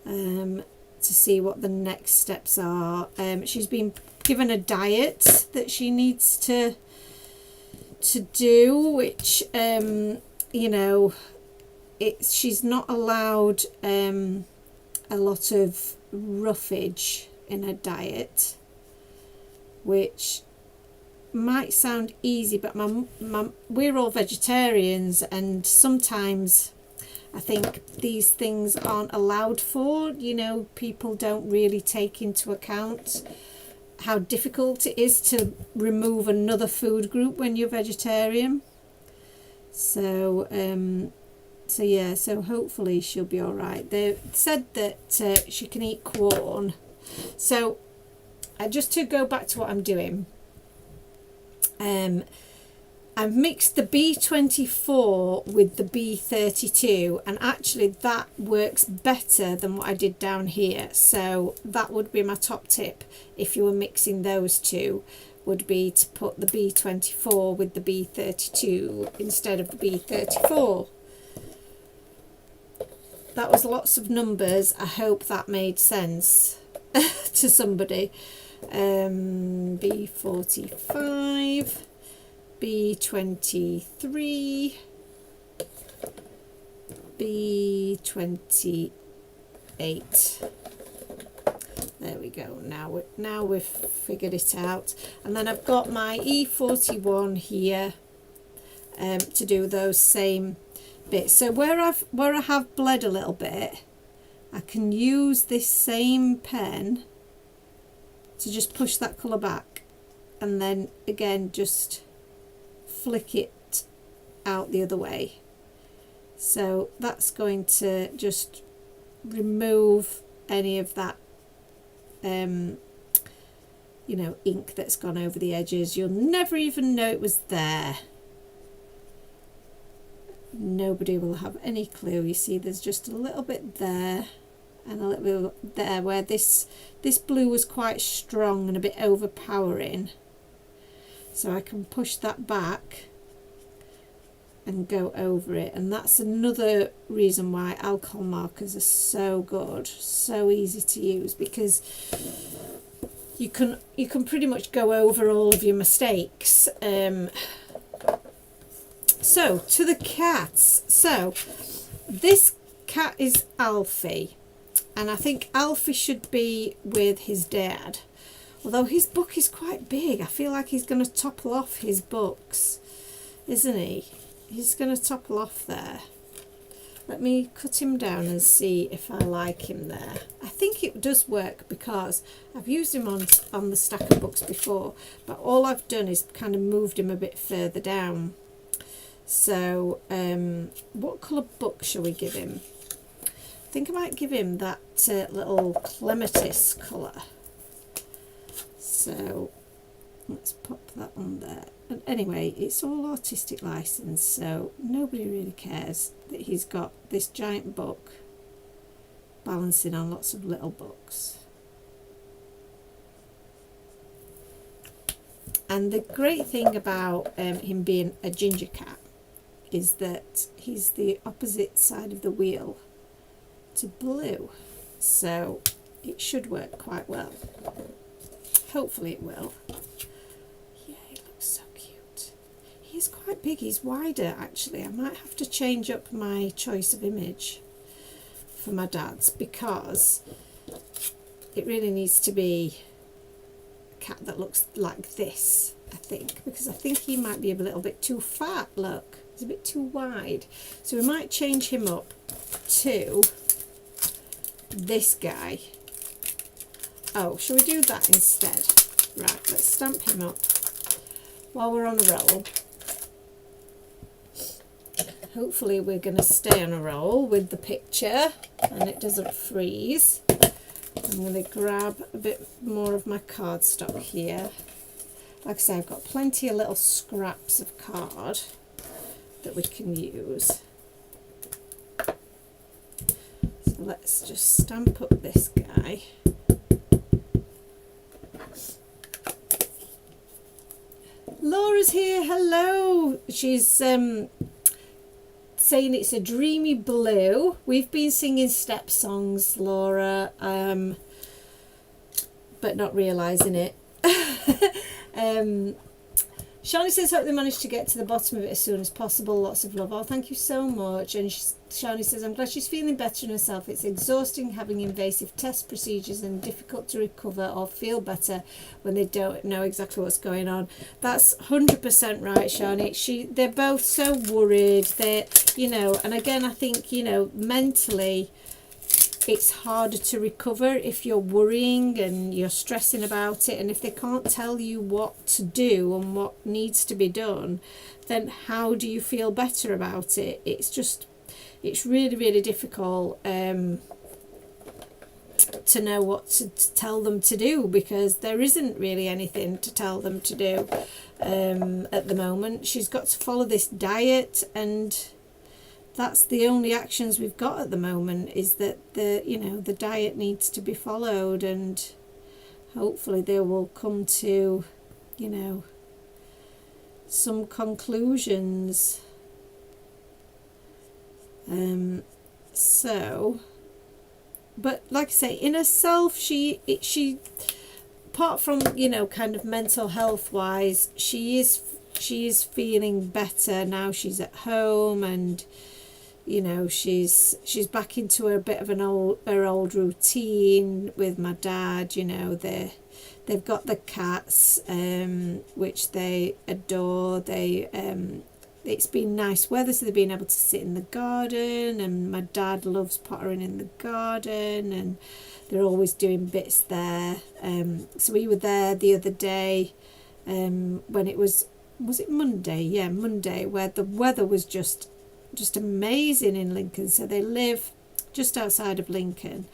to see what the next steps are. She's been given a diet that she needs to do, which you know, she's not allowed a lot of roughage in her diet, which might sound easy, but we're all vegetarians, and sometimes I think these things aren't allowed for. You know, people don't really take into account how difficult it is to remove another food group when you're vegetarian. So so yeah, so hopefully she'll be all right. They said that she can eat corn. So just to go back to what I'm doing, I've mixed the B24 with the B32, and actually that works better than what I did down here. So that would be my top tip if you were mixing those two, would be to put the B24 with the B32 instead of the B34. That was lots of numbers. I hope that made sense to somebody. B45, B23, B28. There we go. Now we've figured it out. And then I've got my E41 here to do those same bits. So where I have bled a little bit, I can use this same pen to just push that colour back, and then again just flick it out the other way. So that's going to just remove any of that you know, ink that's gone over the edges. You'll never even know it was there. Nobody will have any clue. You see there's just a little bit there and a little bit there where this blue was quite strong and a bit overpowering. So I can push that back and go over it, and that's another reason why alcohol markers are so good, so easy to use, because you can pretty much go over all of your mistakes. So to the cats. So this cat is Alfie, and I think Alfie should be with his dad, although his book is quite big. I feel like he's going to topple off his books, isn't he? He's going to topple off there. Let me cut him down and see if I like him there. I think it does work because I've used him on the stack of books before, but all I've done is kind of moved him a bit further down. So what colour book shall we give him? I think I might give him that little clematis colour. So let's pop that on there. And anyway, it's all artistic license, so nobody really cares that he's got this giant book balancing on lots of little books. And the great thing about him being a ginger cat is that he's the opposite side of the wheel to blue. So it should work quite well. Hopefully it will. Yeah, he looks so cute. He's quite big, he's wider actually. I might have to change up my choice of image for my dad's, because it really needs to be a cat that looks like this, I think, because I think he might be a little bit too fat. Look, he's a bit too wide, so we might change him up to this guy. Oh, shall we do that instead? Right, let's stamp him up while we're on a roll. Hopefully we're going to stay on a roll with the picture and it doesn't freeze. I'm going to grab a bit more of my cardstock here. Like I say, I've got plenty of little scraps of card that we can use. So let's just stamp up this guy. Laura's here, hello. She's saying it's a dreamy blue. We've been singing step songs, Laura, but not realising it. Shani says, hope they managed to get to the bottom of it as soon as possible. Lots of love. Oh, thank you so much. And Shani says, I'm glad she's feeling better in herself. It's exhausting having invasive test procedures and difficult to recover or feel better when they don't know exactly what's going on. That's 100% right, Shani. They're both so worried. They're, and again, I think, mentally, it's harder to recover if you're worrying and you're stressing about it, and if they can't tell you what to do and what needs to be done, then how do you feel better about it? It's really, really difficult to know what to tell them to do, because there isn't really anything to tell them to do at the moment. She's got to follow this diet, and that's the only actions we've got at the moment, is that the diet needs to be followed, and hopefully they will come to some conclusions. But like I say, in herself, she apart from kind of mental health wise, she is feeling better now. She's at home, and she's back into her bit of her old routine with my dad. They've got the cats, which they adore. It's been nice weather, so they've been able to sit in the garden, and my dad loves pottering in the garden, and they're always doing bits there. So we were there the other day when it was it Monday? Yeah, Monday, where the weather was just amazing in Lincoln. So they live just outside of Lincoln,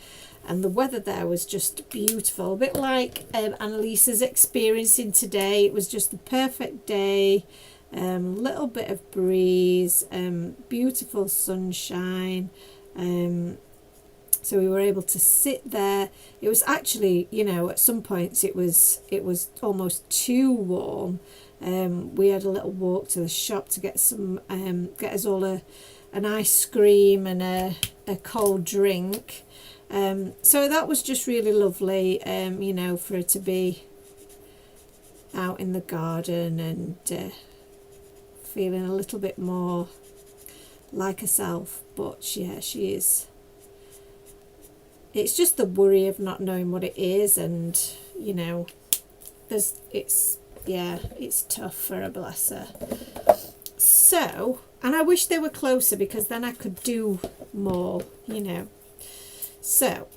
and the weather there was just beautiful, a bit like Annalisa's experiencing today. It was just the perfect day, little bit of breeze, beautiful sunshine, so we were able to sit there. It was actually, at some points it was almost too warm. We had a little walk to the shop to get some get us all an ice cream and a cold drink, so that was just really lovely, for her to be out in the garden and feeling a little bit more like herself. But yeah, she is. It's just the worry of not knowing what it is, and it's tough for her, bless her. So, and I wish they were closer, because then I could do more, So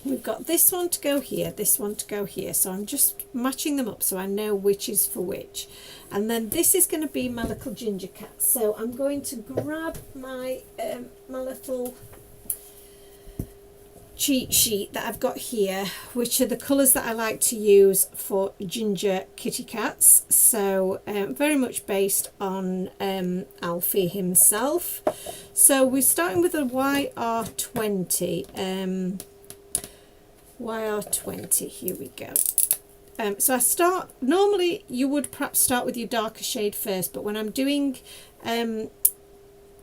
we've got this one to go here, this one to go here, so I'm just matching them up so I know which is for which. And then this is going to be my little ginger cat, so I'm going to grab my my little cheat sheet that I've got here, which are the colours that I like to use for ginger kitty cats. So very much based on Alfie himself. So we're starting with a YR20. YR20, here we go. So normally you would perhaps start with your darker shade first, but when I'm doing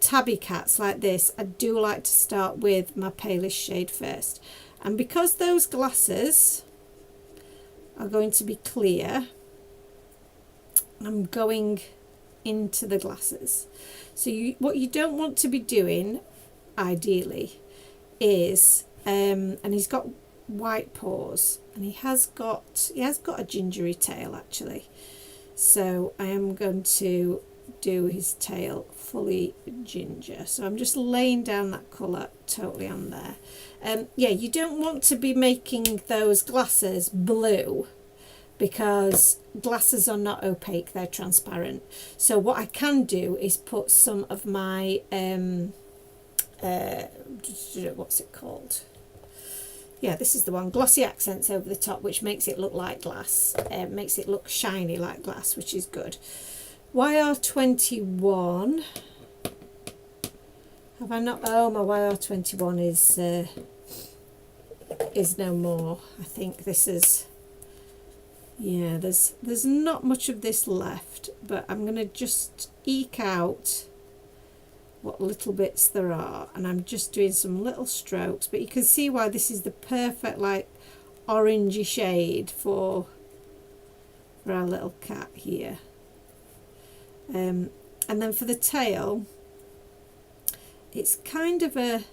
tabby cats like this, I do like to start with my palest shade first. And because those glasses are going to be clear, I'm going into the glasses. So what you don't want to be doing, ideally, is, and he's got white paws, and he has got a gingery tail actually. So I am going to do his tail fully ginger. So I'm just laying down that colour totally on there. Yeah, you don't want to be making those glasses blue, because glasses are not opaque, they're transparent. So what I can do is put some of my what's it called? Yeah, this is the one, glossy accents over the top, which makes it look like glass, makes it look shiny like glass, which is good. YR21, have I not? Oh, my YR21 is no more. I think this is, yeah, there's not much of this left, but I'm going to just eke out what little bits there are, and I'm just doing some little strokes, but you can see why this is the perfect like orangey shade for our little cat here. And then for the tail, it's kind of a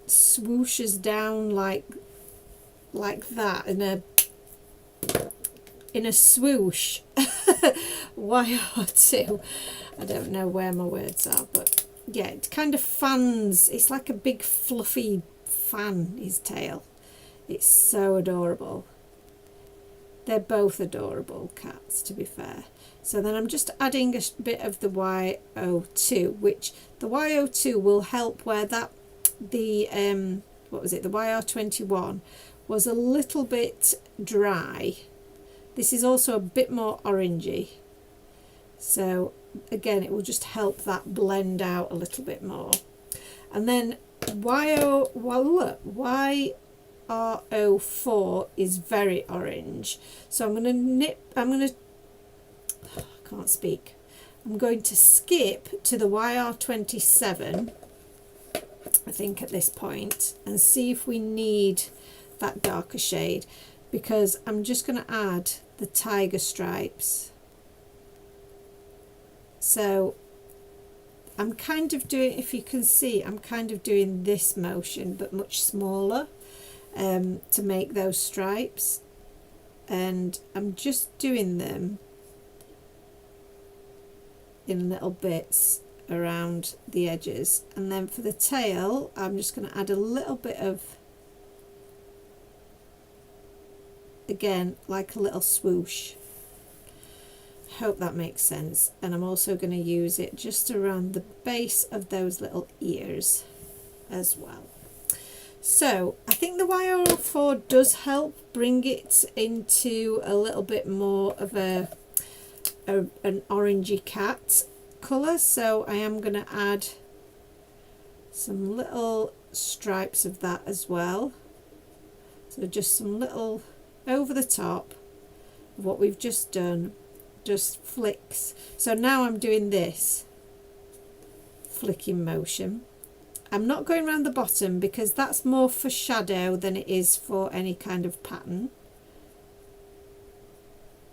swooshes down like that in a swoosh. YR2, I don't know where my words are, but yeah, it kind of fans, it's like a big fluffy fan, his tail. It's so adorable. They're both adorable cats, to be fair. So then I'm just adding a bit of the YO2, which the YO2 will help where that the what was it, the YR21 was a little bit dry. This is also a bit more orangey, so again it will just help that blend out a little bit more. And then YR04 is very orange, so I'm going to skip to the YR27, I think, at this point, and see if we need that darker shade, because I'm just going to add the tiger stripes. So I'm kind of doing, if you can see, I'm kind of doing this motion but much smaller to make those stripes, and I'm just doing them in little bits around the edges. And then for the tail, I'm just going to add a little bit of, again, like a little swoosh. Hope that makes sense. And I'm also going to use it just around the base of those little ears as well. So I think the YR04 does help bring it into a little bit more of an orangey cat colour. So I am going to add some little stripes of that as well. So just some little over the top of what we've just done, just flicks. So now I'm doing this flicking motion. I'm not going around the bottom because that's more for shadow than it is for any kind of pattern.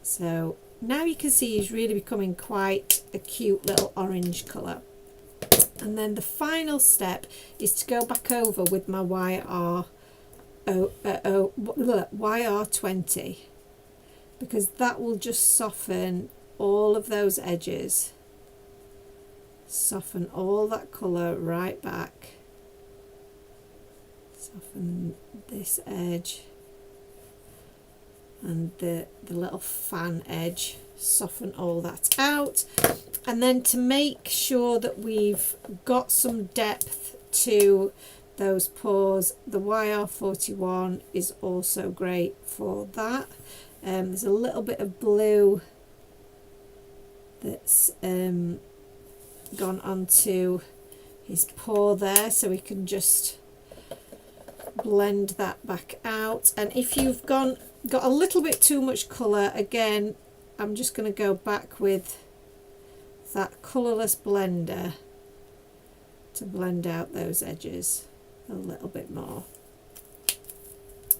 So now you can see he's really becoming quite a cute little orange colour. And then the final step is to go back over with my YR20, because that will just soften all of those edges, soften all that colour right back, soften this edge and the little fan edge, soften all that out. And then to make sure that we've got some depth to those paws, the YR41 is also great for that. There's a little bit of blue that's gone onto his paw there, so we can just blend that back out. And if you've got a little bit too much colour, again, I'm just going to go back with that colourless blender to blend out those edges a little bit more.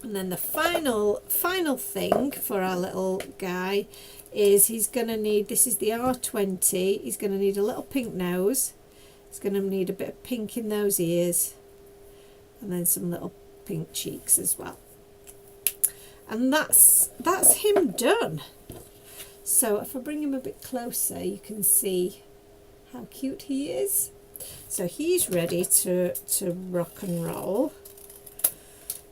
And then the final thing for our little guy is he's going to need, this is the R20, he's going to need a little pink nose, he's going to need a bit of pink in those ears, and then some little pink cheeks as well. And that's him done. So if I bring him a bit closer, you can see how cute he is. So he's ready to rock and roll.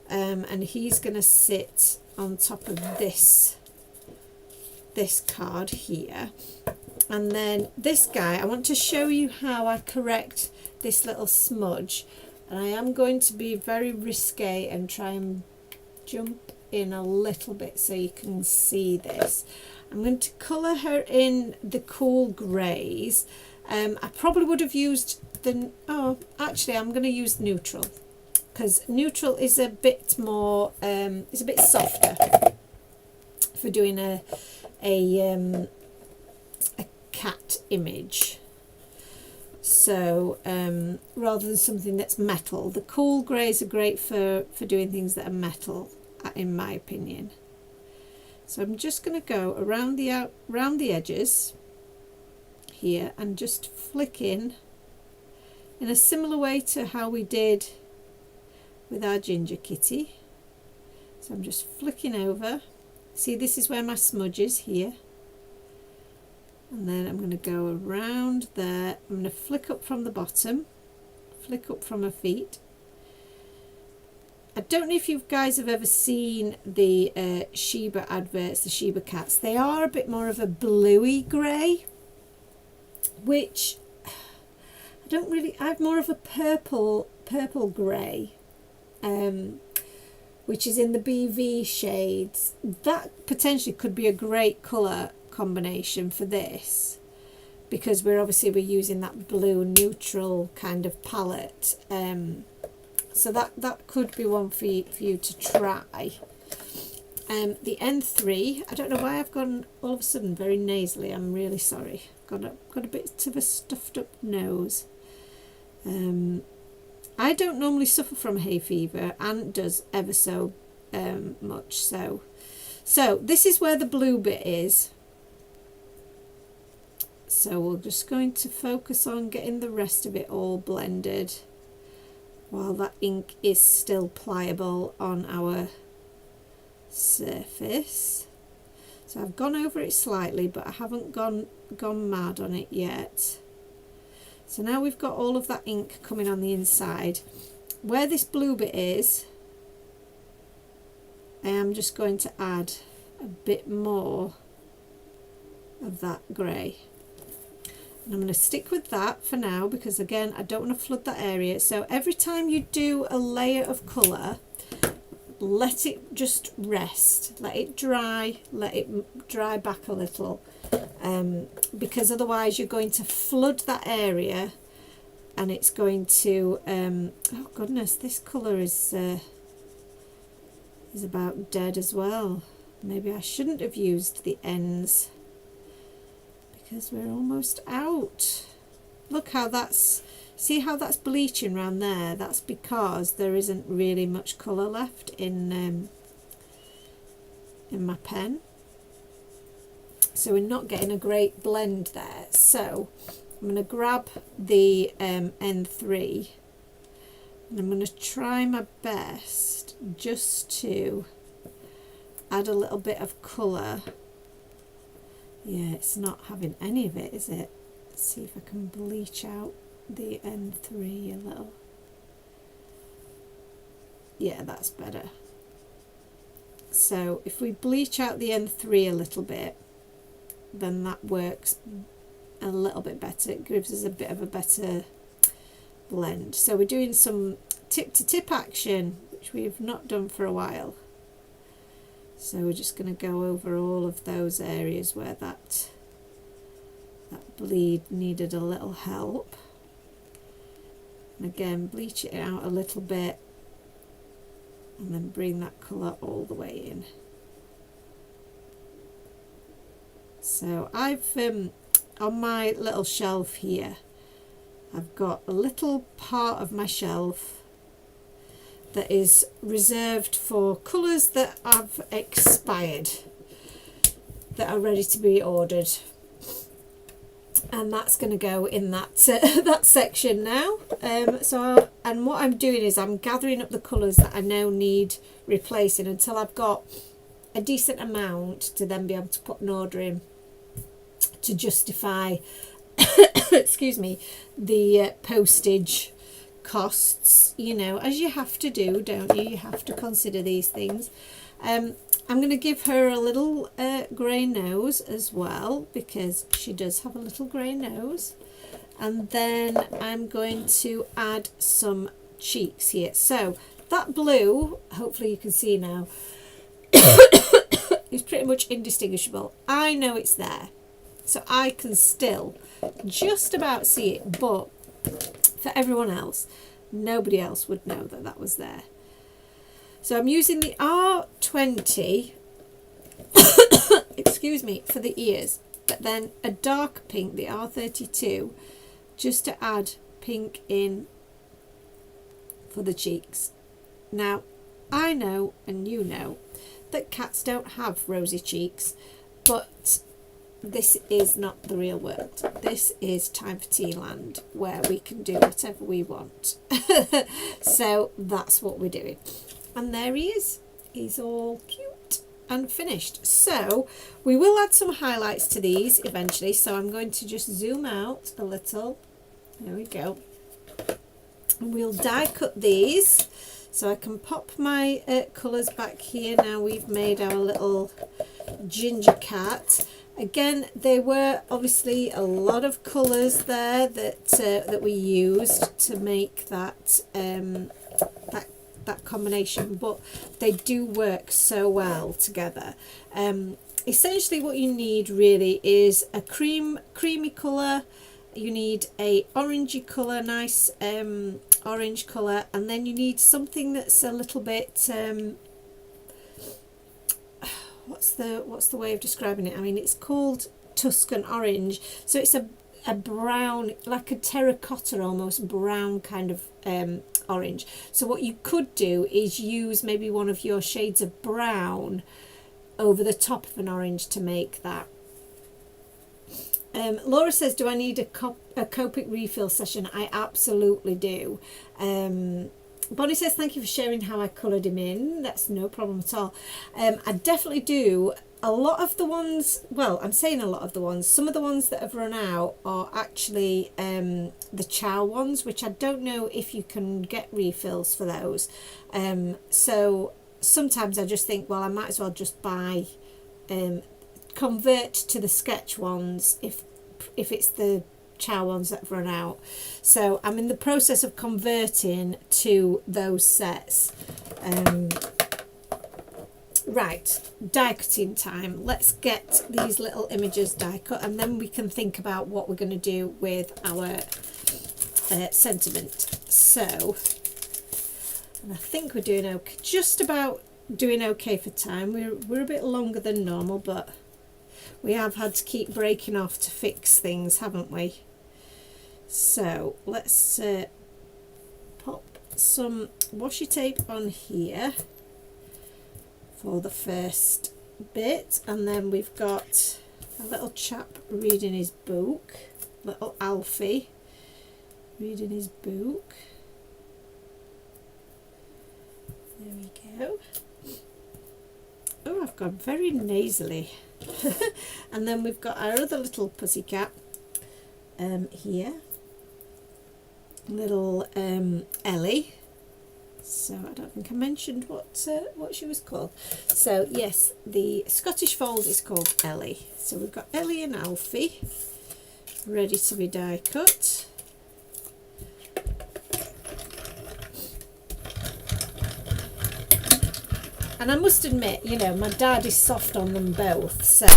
And he's going to sit on top of this card here. And then this guy, I want to show you how I correct this little smudge. And I am going to be very risque and try and jump in a little bit so you can see this. I'm going to colour her in the cool greys. I probably would have used the, actually I'm going to use neutral, because neutral is a bit more, it's a bit softer for doing a cat image. So rather than something that's metal, the cool greys are great for doing things that are metal, in my opinion. So I'm just going to go around the edges here and just flick in a similar way to how we did with our ginger kitty. So I'm just flicking over. See, this is where my smudge is here. And then I'm going to go around there. I'm going to flick up from the bottom, flick up from her feet. I don't know if you guys have ever seen the Shiba adverts, the Shiba cats. They are a bit more of a bluey grey, which I don't really, I have more of a purple grey, which is in the BV shades. That potentially could be a great colour combination for this, because we're using that blue neutral kind of palette. So that could be one for you to try. The N3, I don't know why I've gone all of a sudden very nasally. I'm really sorry. Got a bit of a stuffed up nose. I don't normally suffer from hay fever. Ant does ever so much. So this is where the blue bit is. So we're just going to focus on getting the rest of it all blended while that ink is still pliable on our surface. So I've gone over it slightly, but I haven't gone mad on it yet. So now we've got all of that ink coming on the inside. Where this blue bit is, I am just going to add a bit more of that grey. And I'm going to stick with that for now, because again, I don't want to flood that area. So every time you do a layer of colour, let it just rest, let it dry back a little, because otherwise you're going to flood that area and it's going to, oh goodness, this colour is about dead as well. Maybe I shouldn't have used the ends, because we're almost out. Look how that's, see how that's bleaching around there? That's because there isn't really much colour left in my pen. So we're not getting a great blend there. So I'm going to grab the N3 and I'm going to try my best just to add a little bit of colour. Yeah, it's not having any of it, is it? Let's see if I can bleach out the N3 a little. Yeah, that's better. So if we bleach out the N3 a little bit, then that works a little bit better. It gives us a bit of a better blend. So we're doing some tip to tip action, which we've not done for a while. So we're just going to go over all of those areas where that bleed needed a little help. And again, bleach it out a little bit and then bring that colour all the way in. So I've on my little shelf here, I've got a little part of my shelf that is reserved for colours that have expired, that are ready to be ordered, and that's going to go in that that section now. And what I'm doing is I'm gathering up the colours that I now need replacing until I've got a decent amount to then be able to put an order in to justify excuse me, the postage costs, you know, as you have to do, don't you? You have to consider these things. I'm going to give her a little grey nose as well, because she does have a little grey nose. And then I'm going to add some cheeks here. So that blue, hopefully you can see now, is pretty much indistinguishable. I know it's there, so I can still just about see it, but for everyone else, nobody else would know that that was there. So I'm using the R20 excuse me, for the ears, but then a dark pink, the R32, just to add pink in for the cheeks. Now I know, and you know, that cats don't have rosy cheeks, but this is not the real world. This is Time for Tea Land, where we can do whatever we want. So that's what we're doing. And there he is. He's all cute and finished. So we will add some highlights to these eventually. So I'm going to just zoom out a little. There we go. And we'll die cut these. So I can pop my colours back here. Now we've made our little ginger cat. Again, there were obviously a lot of colours there that we used to make that that combination, but they do work so well together. Essentially, what you need really is a creamy colour. You need a orangey colour, nice orange colour, and then you need something that's a little bit what's the way of describing it? I mean, it's called Tuscan orange, so it's a brown, like a terracotta almost brown kind of orange. So what you could do is use maybe one of your shades of brown over the top of an orange to make that. Laura says, do I need a Copic refill session? I absolutely do. Bonnie says, thank you for sharing how I coloured him in. That's no problem at all. I definitely do. A lot of the ones, well, I'm saying a lot of the ones, some of the ones that have run out are actually the Chow ones, which I don't know if you can get refills for those. So sometimes I just think, well, I might as well just buy, convert to the sketch ones if it's the Chow ones that have run out. So I'm in the process of converting to those sets. Right, die cutting time. Let's get these little images die cut, and then we can think about what we're going to do with our sentiment. So, and I think we're doing okay, just about doing okay for time. We're a bit longer than normal, but we have had to keep breaking off to fix things, haven't we? So let's pop some washi tape on here for the first bit, and then we've got a little chap reading his book, little Alfie reading his book. There we go. Oh, I've gone very nasally. And then we've got our other little pussycat here, little Ellie. So I don't think I mentioned what she was called. So yes, the Scottish fold is called Ellie. So we've got Ellie and Alfie ready to be die cut. And I must admit, you know, my dad is soft on them both, so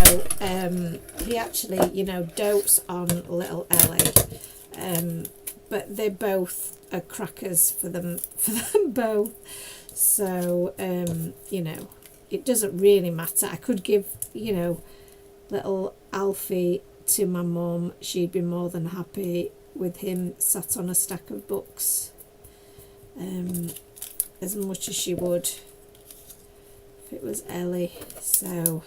he actually, you know, dotes on little Ellie. But they both are crackers for them both. So you know, it doesn't really matter. I could give, you know, little Alfie to my mum, she'd be more than happy with him sat on a stack of books, as much as she would if it was Ellie. So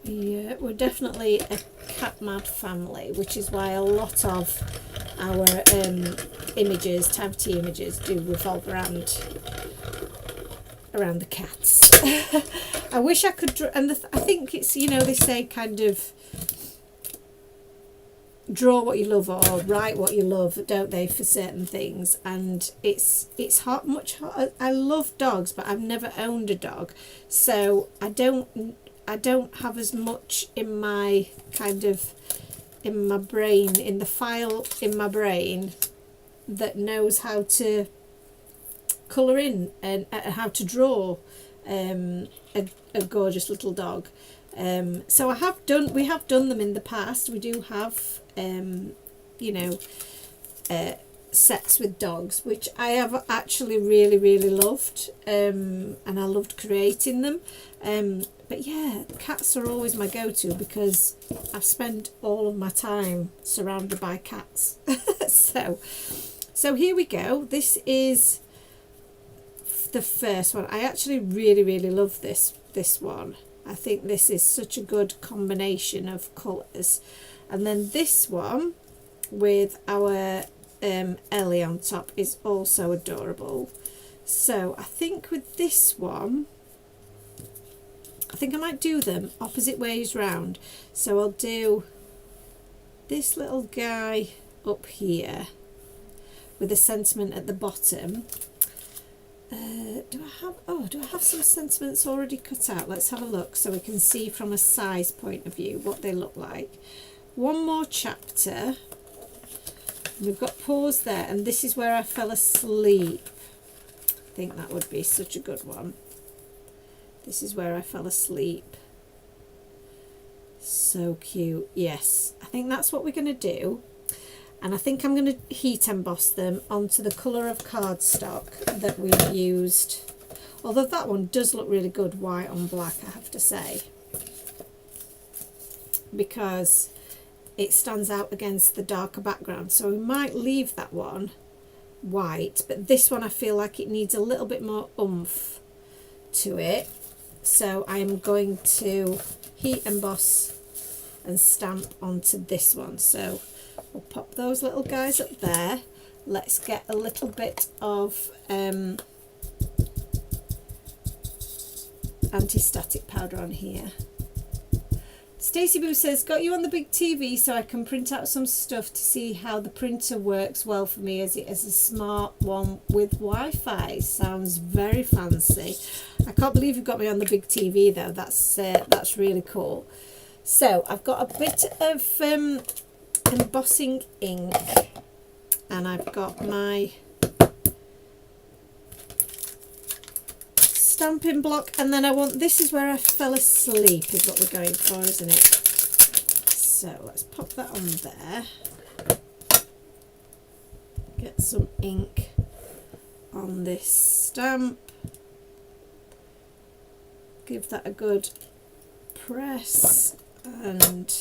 yeah, we're definitely a cat mad family, which is why a lot of our images, time for tea images, do revolve around the cats. I wish I could and I think it's, you know, they say kind of draw what you love or write what you love, don't they, for certain things. And it's hard, much hard. I love dogs, but I've never owned a dog, so I don't have as much in my in my brain, in the file in my brain, that knows how to colour in and how to draw a gorgeous little dog. So we have done them in the past. We do have you know, sets with dogs, which I have actually really loved, and I loved creating them. But yeah, cats are always my go-to because I've spent all of my time surrounded by cats. so here we go. This is the first one. I actually really love this one. I think this is such a good combination of colours. And then this one with our Ellie on top is also adorable. So I think with this one, I think I might do them opposite ways round. So I'll do this little guy up here with a sentiment at the bottom. Do I have some sentiments already cut out? Let's have a look so we can see from a size point of view what they look like. One more chapter. We've got paws there, and this is where I fell asleep. I think that would be such a good one. This is where I fell asleep. So cute. Yes, I think that's what we're going to do. And I think I'm going to heat emboss them onto the colour of cardstock that we've used. Although that one does look really good white on black, I have to say, because it stands out against the darker background. So we might leave that one white, but this one I feel like it needs a little bit more oomph to it. So I'm going to heat emboss and stamp onto this one. So we'll pop those little guys up there. Let's get a little bit of anti-static powder on here. Stacey Boo says, got you on the big TV so I can print out some stuff to see how the printer works well for me, as it is a smart one with Wi-Fi. Sounds very fancy. I can't believe you've got me on the big TV though. That's really cool. So I've got a bit of embossing ink, and I've got my stamping block, and then this is where I fell asleep is what we're going for, isn't it? So let's pop that on there. Get some ink on this stamp. Give that a good press, and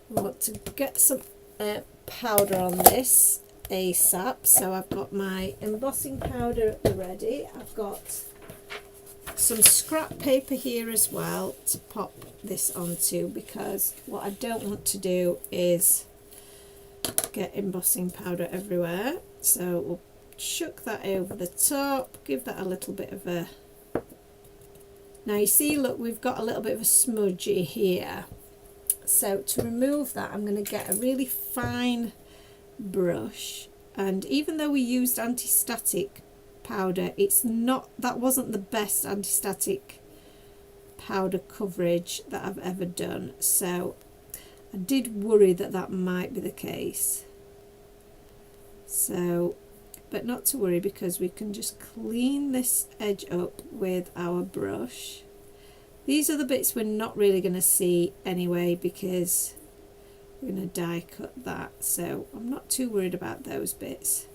we want to get some powder on this ASAP. So I've got my embossing powder at the ready. I've got some scrap paper here as well to pop this onto, because what I don't want to do is get embossing powder everywhere. So we'll chuck that over the top, give that a little bit of a... Now you see, look, we've got a little bit of a smudgy here. So to remove that, I'm going to get a really fine brush, and even though we used anti-static powder, that wasn't the best anti-static powder coverage that I've ever done, so I did worry that might be the case. So, but not to worry, because we can just clean this edge up with our brush. These are the bits we're not really going to see anyway, because we're going to die cut that, so I'm not too worried about those bits.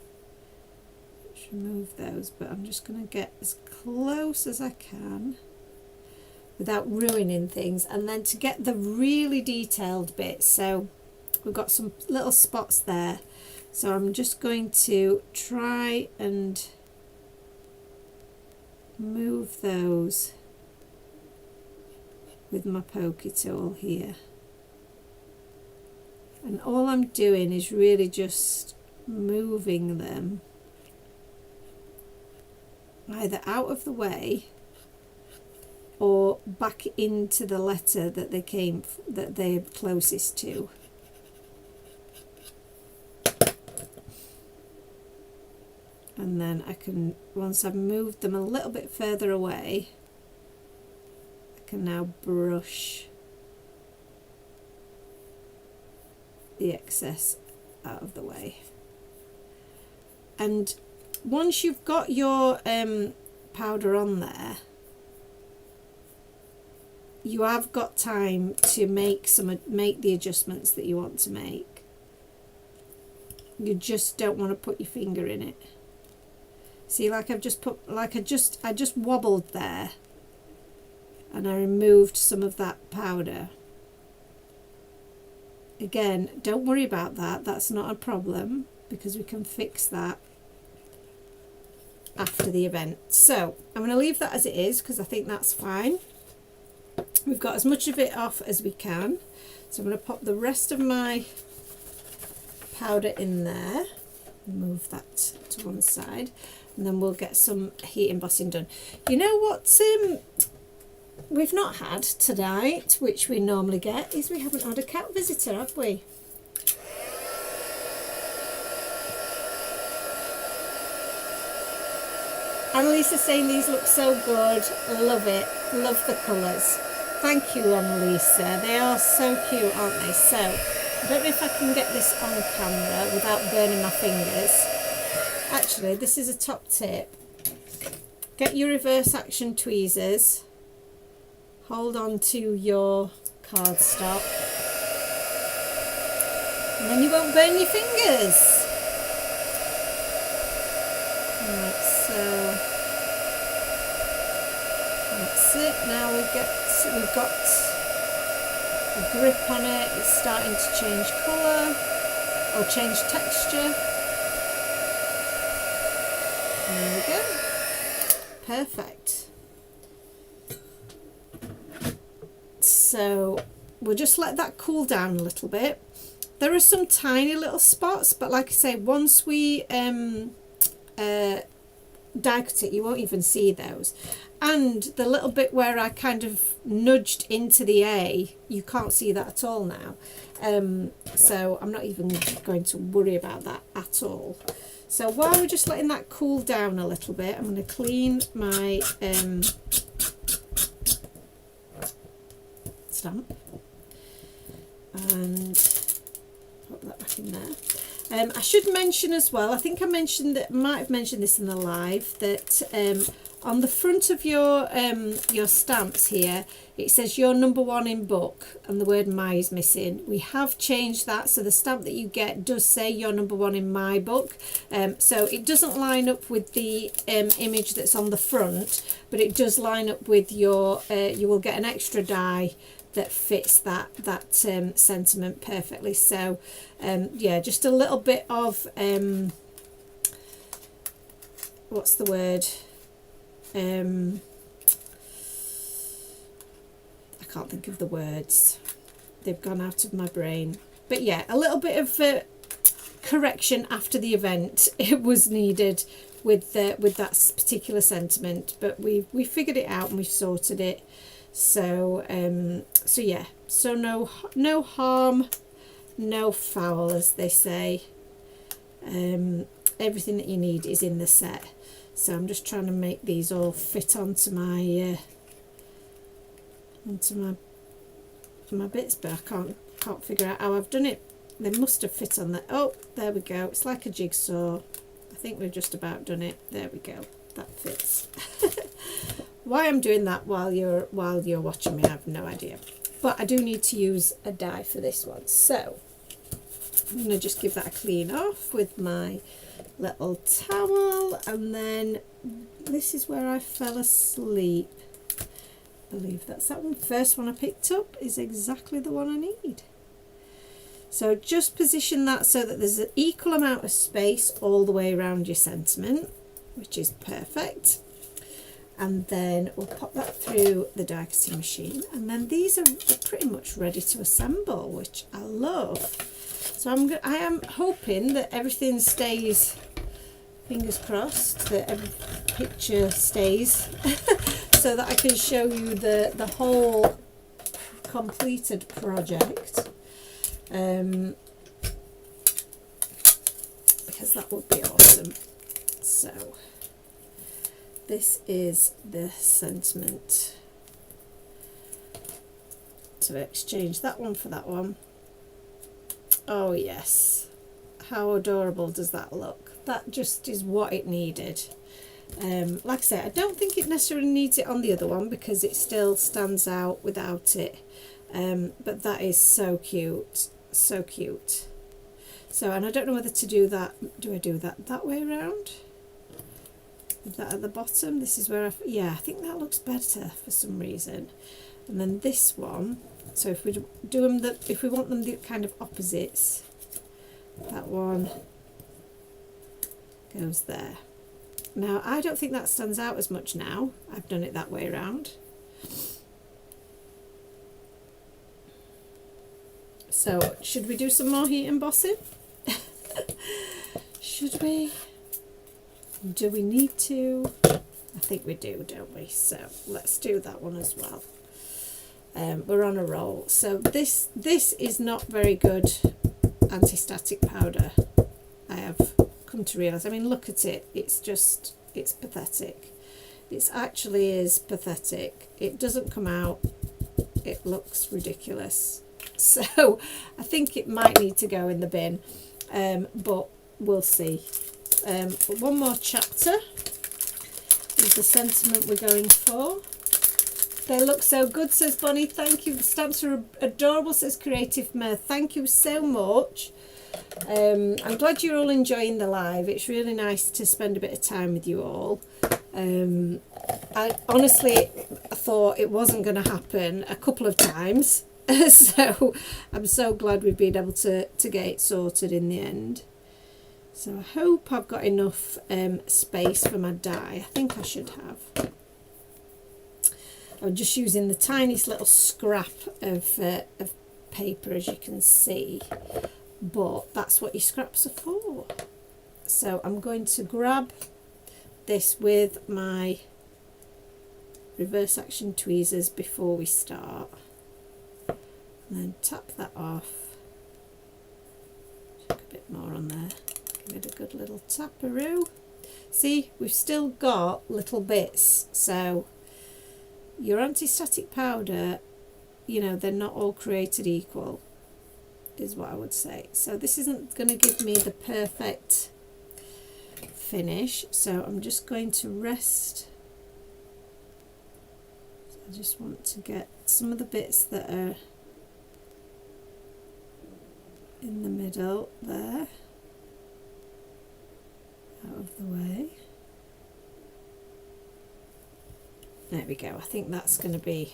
Let's remove those, but I'm just going to get as close as I can without ruining things, and then to get the really detailed bits. So we've got some little spots there, so I'm just going to try and move those with my pokey tool here, and all I'm doing is really just moving them either out of the way or back into the letter that they're closest to. And then I can, once I've moved them a little bit further away, I can now brush the excess out of the way. And once you've got your powder on there, you have got time to make the adjustments that you want to make. You just don't want to put your finger in it. See, like I've just put, like I just wobbled there, and I removed some of that powder. Again, don't worry about that. That's not a problem, because we can fix that after the event. So I'm going to leave that as it is, because I think that's fine. We've got as much of it off as we can, so I'm going to pop the rest of my powder in there, move that to one side, and then we'll get some heat embossing done. You know what we've not had tonight, which we normally get, is we haven't had a cat visitor, have we? Annalisa's saying these look so good. Love it. Love the colours. Thank you, Annalisa. They are so cute, aren't they? So, I don't know if I can get this on camera without burning my fingers. Actually, this is a top tip. Get your reverse action tweezers. Hold on to your cardstock. And then you won't burn your fingers. Right, so that's it. Now we've got a grip on it. It's starting to change colour or change texture. There we go. Perfect. So we'll just let that cool down a little bit. There are some tiny little spots, but like I say, once we die cut it, you won't even see those. And the little bit where I kind of nudged into the A, you can't see that at all now. So I'm not even going to worry about that at all. So while we're just letting that cool down a little bit, I'm going to clean my stamp and put that back in there. I should mention as well, I think I might have mentioned this in the live, that on the front of your stamps here, it says you're #1 in book, and the word my is missing. We have changed that, so the stamp that you get does say you're #1 in my book. So it doesn't line up with the image that's on the front, but it does line up with your, you will get an extra die that fits that sentiment perfectly. So yeah, just a little bit of what's the word, I can't think of the words, they've gone out of my brain, but yeah, a little bit of correction after the event it was needed with that particular sentiment, but we figured it out and we've sorted it. So so yeah, so no harm, no foul, as they say. Everything that you need is in the set. So I'm just trying to make these all fit onto my bits, but I can't figure out how I've done it. They must have fit on there. Oh, there we go. It's like a jigsaw. I think we've just about done it. There we go. That fits. Why I'm doing that while you're watching me, I have no idea. But I do need to use a die for this one. So I'm going to just give that a clean off with my little towel, and then this is where I fell asleep. believe that's that one. First one I picked up is exactly the one I need. So just position that so that there's an equal amount of space all the way around your sentiment, which is perfect. And then we'll pop that through the die cutting machine, and then these are pretty much ready to assemble, which I love. So I am hoping that everything stays, fingers crossed, that every picture stays so that I can show you the whole completed project. Because that would be awesome. So this is the sentiment. To exchange that one for that one. Oh yes, how adorable does that look? That just is what it needed. Like I say, I don't think it necessarily needs it on the other one because it still stands out without it. But that is so cute. So cute. So, and I don't know whether to do that. Do I do that way around? Is that at the bottom? This is where I think that looks better for some reason. And then this one. So if we do them, if we want them the kind of opposites, that one goes there. Now I don't think that stands out as much now. I've done it that way around. So, should we do some more heat embossing? Should we? Do we need to? I think we do, don't we? So, let's do that one as well. We're on a roll. So, this is not very good anti-static powder, I have come to realise. I mean, look at it. It's pathetic. It actually is pathetic. It doesn't come out. It looks ridiculous. So I think it might need to go in the bin, but we'll see. One more chapter is the sentiment we're going for. They look so good, says Bonnie. Thank you. The stamps are adorable, says Creative Mirth. Thank you so much. I'm glad you're all enjoying the live. It's really nice to spend a bit of time with you all. I honestly thought it wasn't going to happen a couple of times. So I'm so glad we've been able to get it sorted in the end. So I hope I've got enough space for my die. I think I should have. I'm just using the tiniest little scrap of paper, as you can see, but that's what your scraps are for. So I'm going to grab this with my reverse action tweezers before we start. And then tap that off. Chuck a bit more on there. Give it a good little taparoo. See, we've still got little bits. So your anti-static powder, you know, they're not all created equal, is what I would say. So this isn't going to give me the perfect finish. So I'm just going to rest. I just want to get some of the bits that are in the middle there out of the way. There we go. I think that's going to be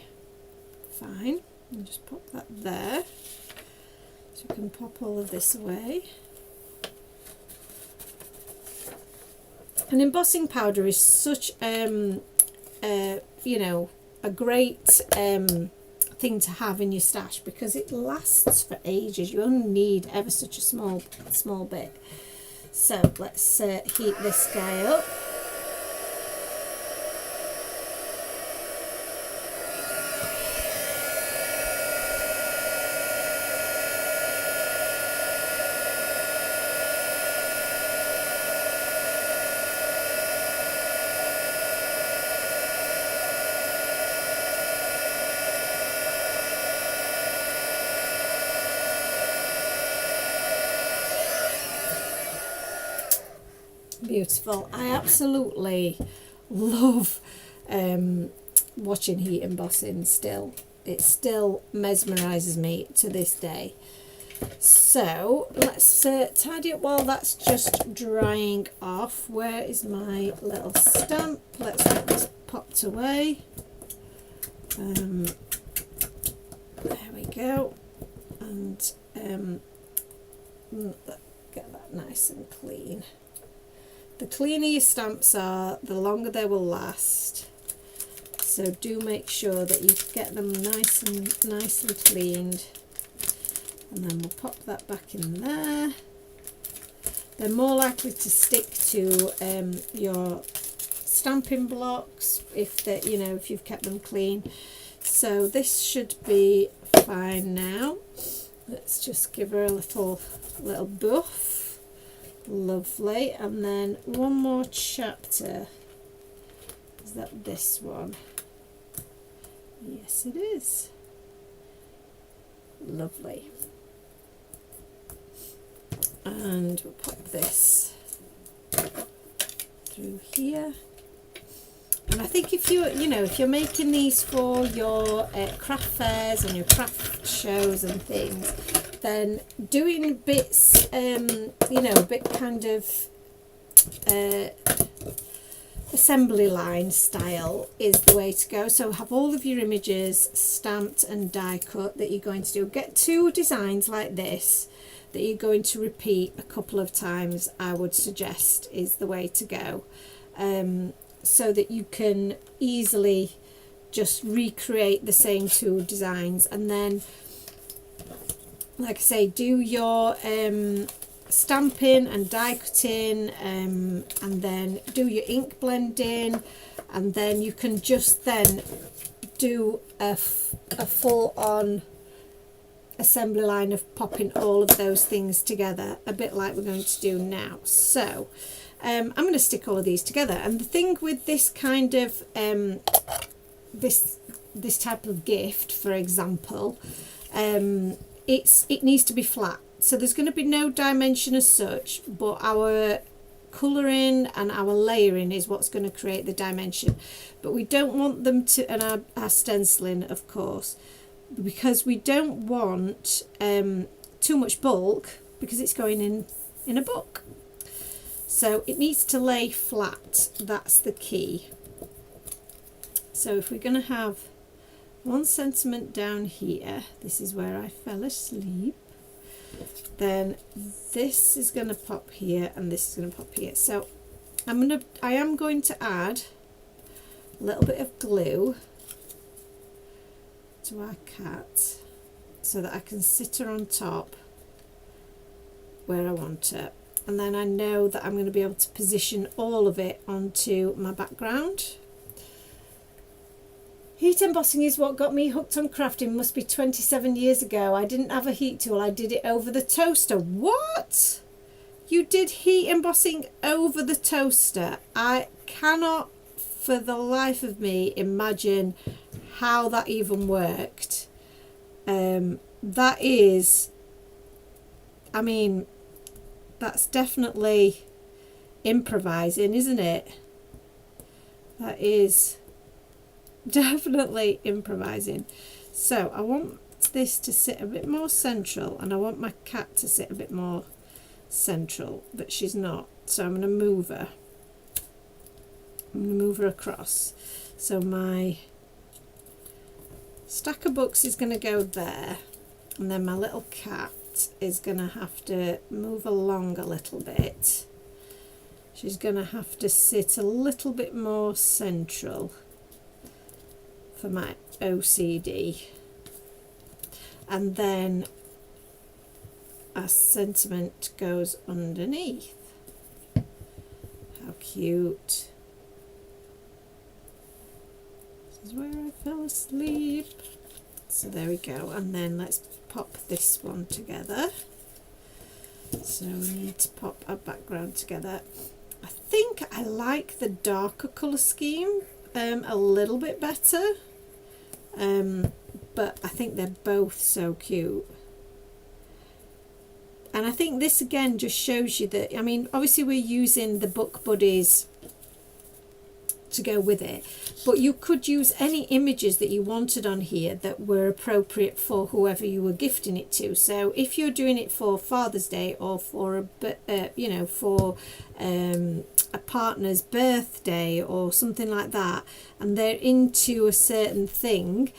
fine. I'll just pop that there so we can pop all of this away. And embossing powder is such you know, a great thing to have in your stash because it lasts for ages. You only need ever such a small bit. So let's heat this guy up. Beautiful. I absolutely love watching heat embossing still. It still mesmerises me to this day. So let's tidy up while that's just drying off. Where is my little stamp? Let's get this popped away. There we go. And get that nice and clean. The cleaner your stamps are, the longer they will last. So do make sure that you get them nicely cleaned. And then we'll pop that back in there. They're more likely to stick to your stamping blocks if they, if you've kept them clean. So this should be fine now. Let's just give her a little buff. Lovely. And then one more chapter. Is that this one? Yes, it is. Lovely. And we'll pop this through here. And I think if you're making these for your craft fairs and your craft shows and things, then doing bits, bit kind of assembly line style is the way to go. So have all of your images stamped and die cut that you're going to do. Get 2 designs like this that you're going to repeat a couple of times, I would suggest is the way to go. So that you can easily just recreate the same 2 designs, and then, like I say, do your stamping and die cutting, and then do your ink blending, and then you can just then do a full-on assembly line of popping all of those things together, a bit like we're going to do now. So I'm going to stick all of these together, and the thing with this kind of this type of gift, for example, it needs to be flat, so there's going to be no dimension as such, but our colouring and our layering is what's going to create the dimension. But we don't want them to, and our stenciling, of course, because we don't want too much bulk, because it's going in a book. So it needs to lay flat, that's the key. So if we're going to have 1 sentiment down here, this is where I fell asleep, then this is going to pop here and this is going to pop here. So I am going to add a little bit of glue to our cat so that I can sit her on top where I want her. And then I know that I'm going to be able to position all of it onto my background. Heat embossing is what got me hooked on crafting. Must be 27 years ago. I didn't have a heat tool. I did it over the toaster. What? You did heat embossing over the toaster? I cannot for the life of me imagine how that even worked. That is, I mean, that's definitely improvising, isn't it? That is definitely improvising. So I want this to sit a bit more central, and I want my cat to sit a bit more central, but she's not, so I'm going to move her. I'm going to move her across. So my stack of books is going to go there, and then my little cat is going to have to move along a little bit. She's going to have to sit a little bit more central for my OCD. And then a sentiment goes underneath. How cute. This is where I fell asleep. So there we go, and then let's pop this one together. So we need to pop our background together. I think I like the darker colour scheme a little bit better, but I think they're both so cute. And I think this again just shows you that, I mean, obviously we're using the Book Buddies to go with it, but you could use any images that you wanted on here that were appropriate for whoever you were gifting it to. So if you're doing it for Father's Day or for a a partner's birthday or something like that, and they're into a certain thing,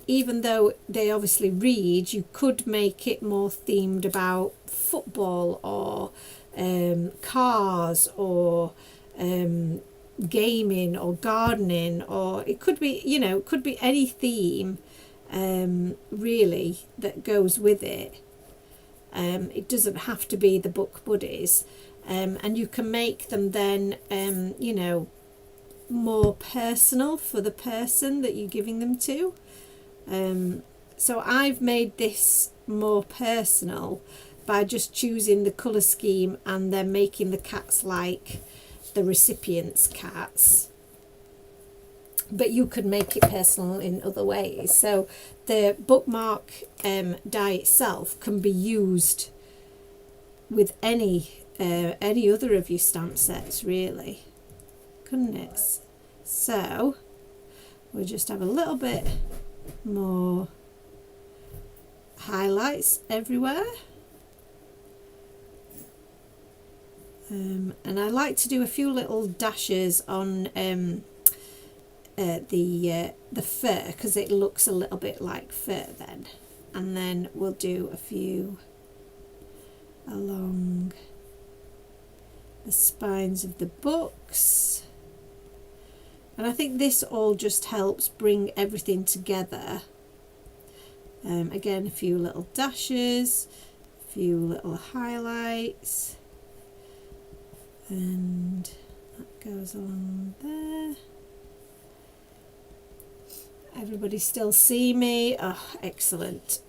even though they obviously read, you could make it more themed about football or cars or gaming or gardening, or it could be, you know, it could be any theme really that goes with it. It doesn't have to be the book buddies, and you can make them then you know, more personal for the person that you're giving them to. So I've made this more personal by just choosing the colour scheme and then making the cats like the recipient's cats. But you could make it personal in other ways. So the bookmark die itself can be used with any other of your stamp sets, really, couldn't it? So we'll just have a little bit more highlights everywhere. And I like to do a few little dashes on the fur, because it looks a little bit like fur then, and then we'll do a few along the spines of the books, and I think this all just helps bring everything together. Again, a few little dashes, a few little highlights, and that goes along there. Everybody still see me? Oh, excellent.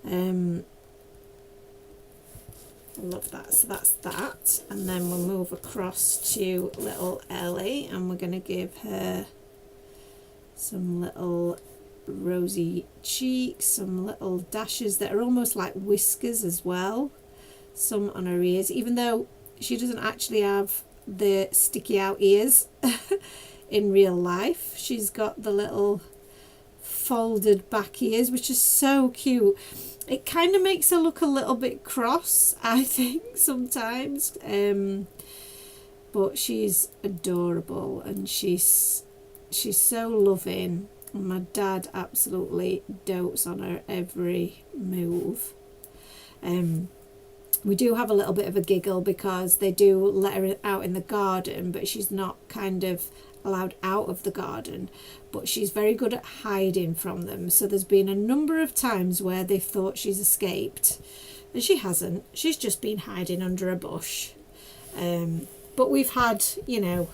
I love that. So that's that, and then we'll move across to little Ellie, and we're going to give her some little rosy cheeks, some little dashes that are almost like whiskers as well, some on her ears, even though she doesn't actually have the sticky out ears in real life. She's got the little folded back ears, which is so cute. It kind of makes her look a little bit cross, I think, sometimes, but she's adorable, and she's so loving, and my dad absolutely dotes on her every move. We do have a little bit of a giggle because they do let her out in the garden, but she's not kind of allowed out of the garden, but she's very good at hiding from them. So there's been a number of times where they've thought she's escaped, and she hasn't. She's just been hiding under a bush. But we've had, you know,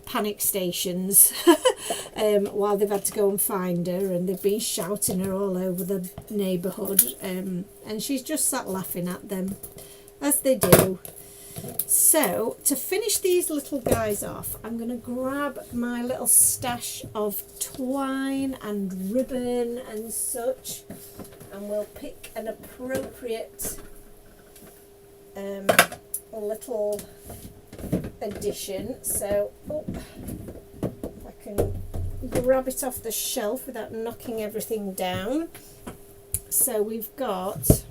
panic stations while they've had to go and find her, and they've been shouting her all over the neighbourhood, and she's just sat laughing at them, as they do. So to finish these little guys off, I'm going to grab my little stash of twine and ribbon and such, and we'll pick an appropriate little addition. So if I can grab it off the shelf without knocking everything down. So we've got,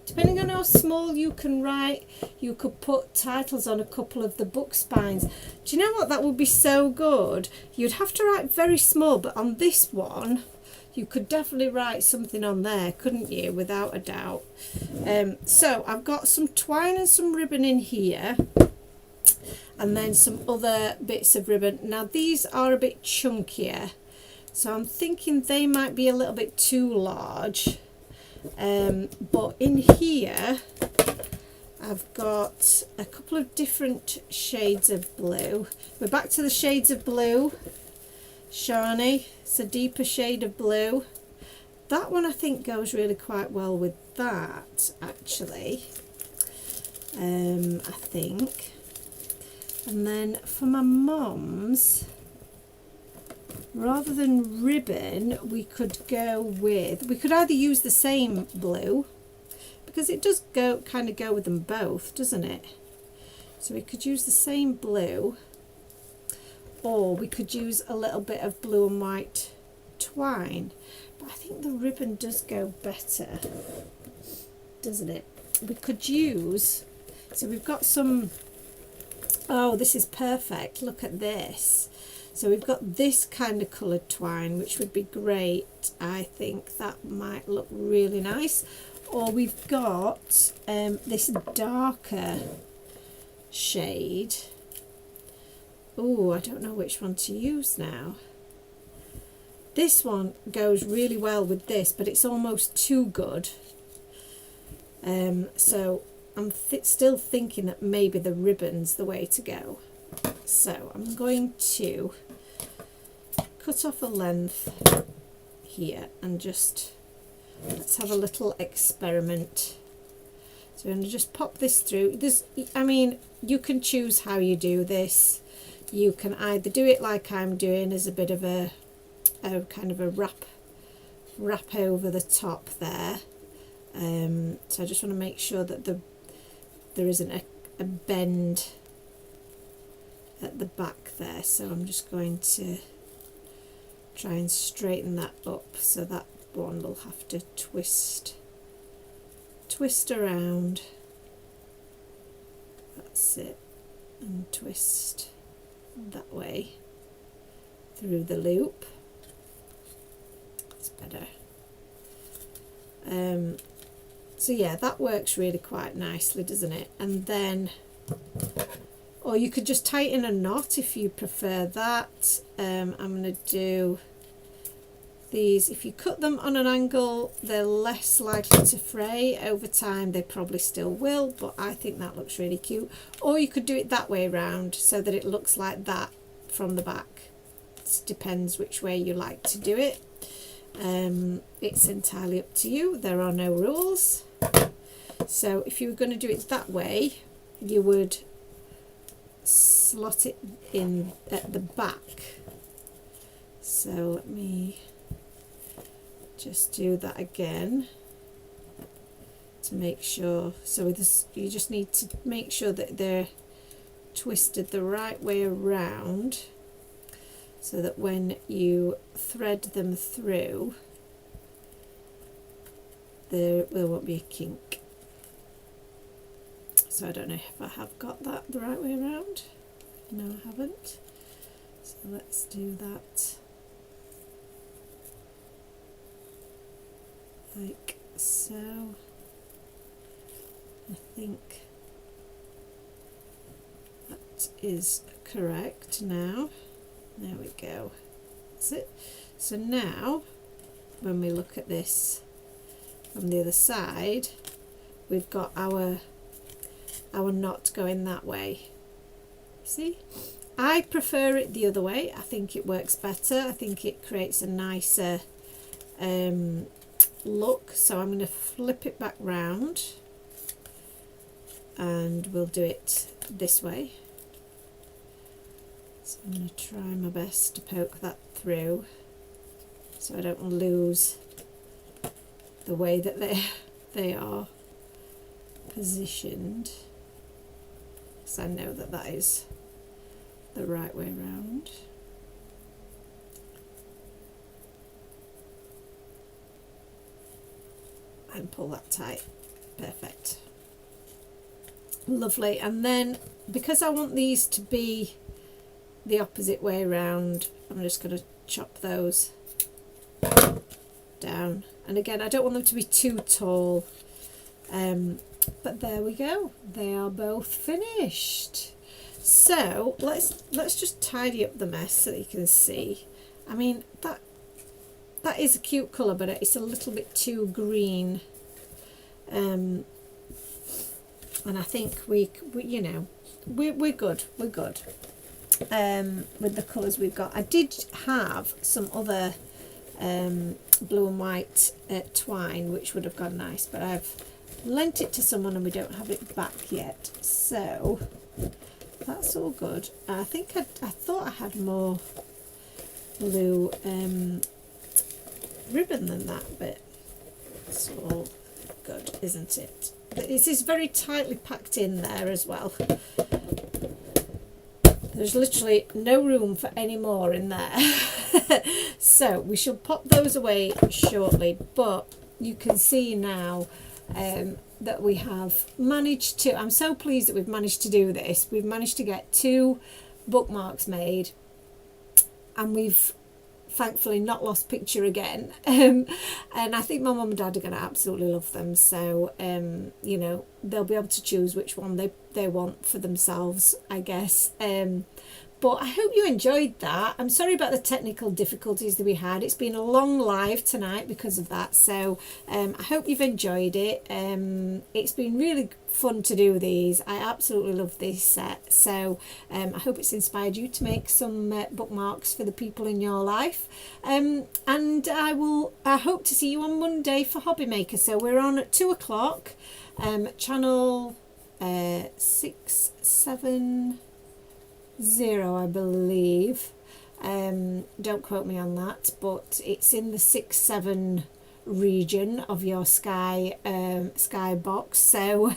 depending on how small you can write, you could put titles on a couple of the book spines. Do you know what? That would be so good. You'd have to write very small, but on this one, you could definitely write something on there, couldn't you? Without a doubt. So I've got some twine and some ribbon in here, and then some other bits of ribbon. Now these are a bit chunkier, so I'm thinking they might be a little bit too large. But in here I've got a couple of different shades of blue. We're back to the shades of blue. Shani, it's a deeper shade of blue. That one I think goes really quite well with that, actually. I think. And then for my mum's, rather than ribbon, we could go with, we could either use the same blue, because it does kind of go with them both, doesn't it? So we could use the same blue, or we could use a little bit of blue and white twine. But I think the ribbon does go better, doesn't it? We could use, so we've got some Oh, this is perfect. Look at this. So we've got this kind of coloured twine, which would be great. I think that might look really nice. Or we've got this darker shade. Oh, I don't know which one to use now. This one goes really well with this, but it's almost too good. So I'm still thinking that maybe the ribbon's the way to go. So I'm going to cut off a length here and just, let's have a little experiment. So I'm going to just pop this through. I mean, you can choose how you do this. You can either do it like I'm doing as a bit of a kind of a wrap over the top there. So I just want to make sure that there isn't a bend at the back there. So I'm just going to try and straighten that up, so that one will have to twist around. That's it, and twist that way through the loop. That's better. So yeah, that works really quite nicely, doesn't it? And then, or you could just tighten a knot if you prefer that. I'm going to do these. If you cut them on an angle, they're less likely to fray. Over time they probably still will, but I think that looks really cute. Or you could do it that way around, so that it looks like that from the back. It depends which way you like to do it. It's entirely up to you. There are no rules. So if you were going to do it that way, you would slot it in at the back. So let me just do that again to make sure. So with this, you just need to make sure that they're twisted the right way around, so that when you thread them through, there won't be a kink. So I don't know if I have got that the right way around. No, I haven't. So let's do that like so. I think that is correct now. There we go. That's it. So now, when we look at this from the other side, we've got our knot going that way. See? I prefer it the other way. I think it works better. I think it creates a nicer look. So I'm going to flip it back round, and we'll do it this way. So I'm going to try my best to poke that through, so I don't lose the way that they are positioned, because I know that that is the right way round. And pull that tight. Perfect. Lovely. And then, because I want these to be the opposite way around, I'm just going to chop those down. And again, I don't want them to be too tall. But there we go. They are both finished. So let's just tidy up the mess so that you can see. I mean, that is a cute colour, but it's a little bit too green. And I think we're good. We're good with the colours we've got. I did have some other blue and white twine, which would have gone nice, but I've lent it to someone and we don't have it back yet, so that's all good. I think I thought I had more blue ribbon than that, but it's all good, isn't it? It is very tightly packed in there as well. There's literally no room for any more in there. So we shall pop those away shortly, but you can see now that we have managed to, I'm so pleased that we've managed to do this. We've managed to get 2 bookmarks made, and we've thankfully not lost picture again. And I think my mum and dad are going to absolutely love them. So, you know, they'll be able to choose which one they want for themselves, I guess. But I hope you enjoyed that. I'm sorry about the technical difficulties that we had. It's been a long live tonight because of that. So I hope you've enjoyed it. It's been really fun to do these. I absolutely love this set. So I hope it's inspired you to make some bookmarks for the people in your life. And I hope to see you on Monday for Hobby Maker. So we're on at 2 o'clock, channel 670, I believe. Don't quote me on that, but it's in the 6-7 region of your sky box. So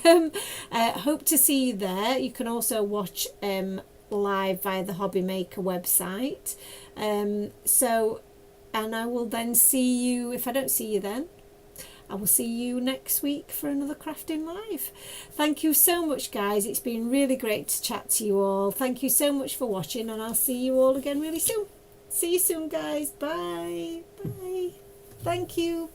hope to see you there. You can also watch live via the Hobby Maker website. So, and I will then see you, if I don't see you then, I will see you next week for another Crafting Live. Thank you so much, guys. It's been really great to chat to you all. Thank you so much for watching, and I'll see you all again really soon. See you soon, guys. Bye. Bye. Thank you. Bye.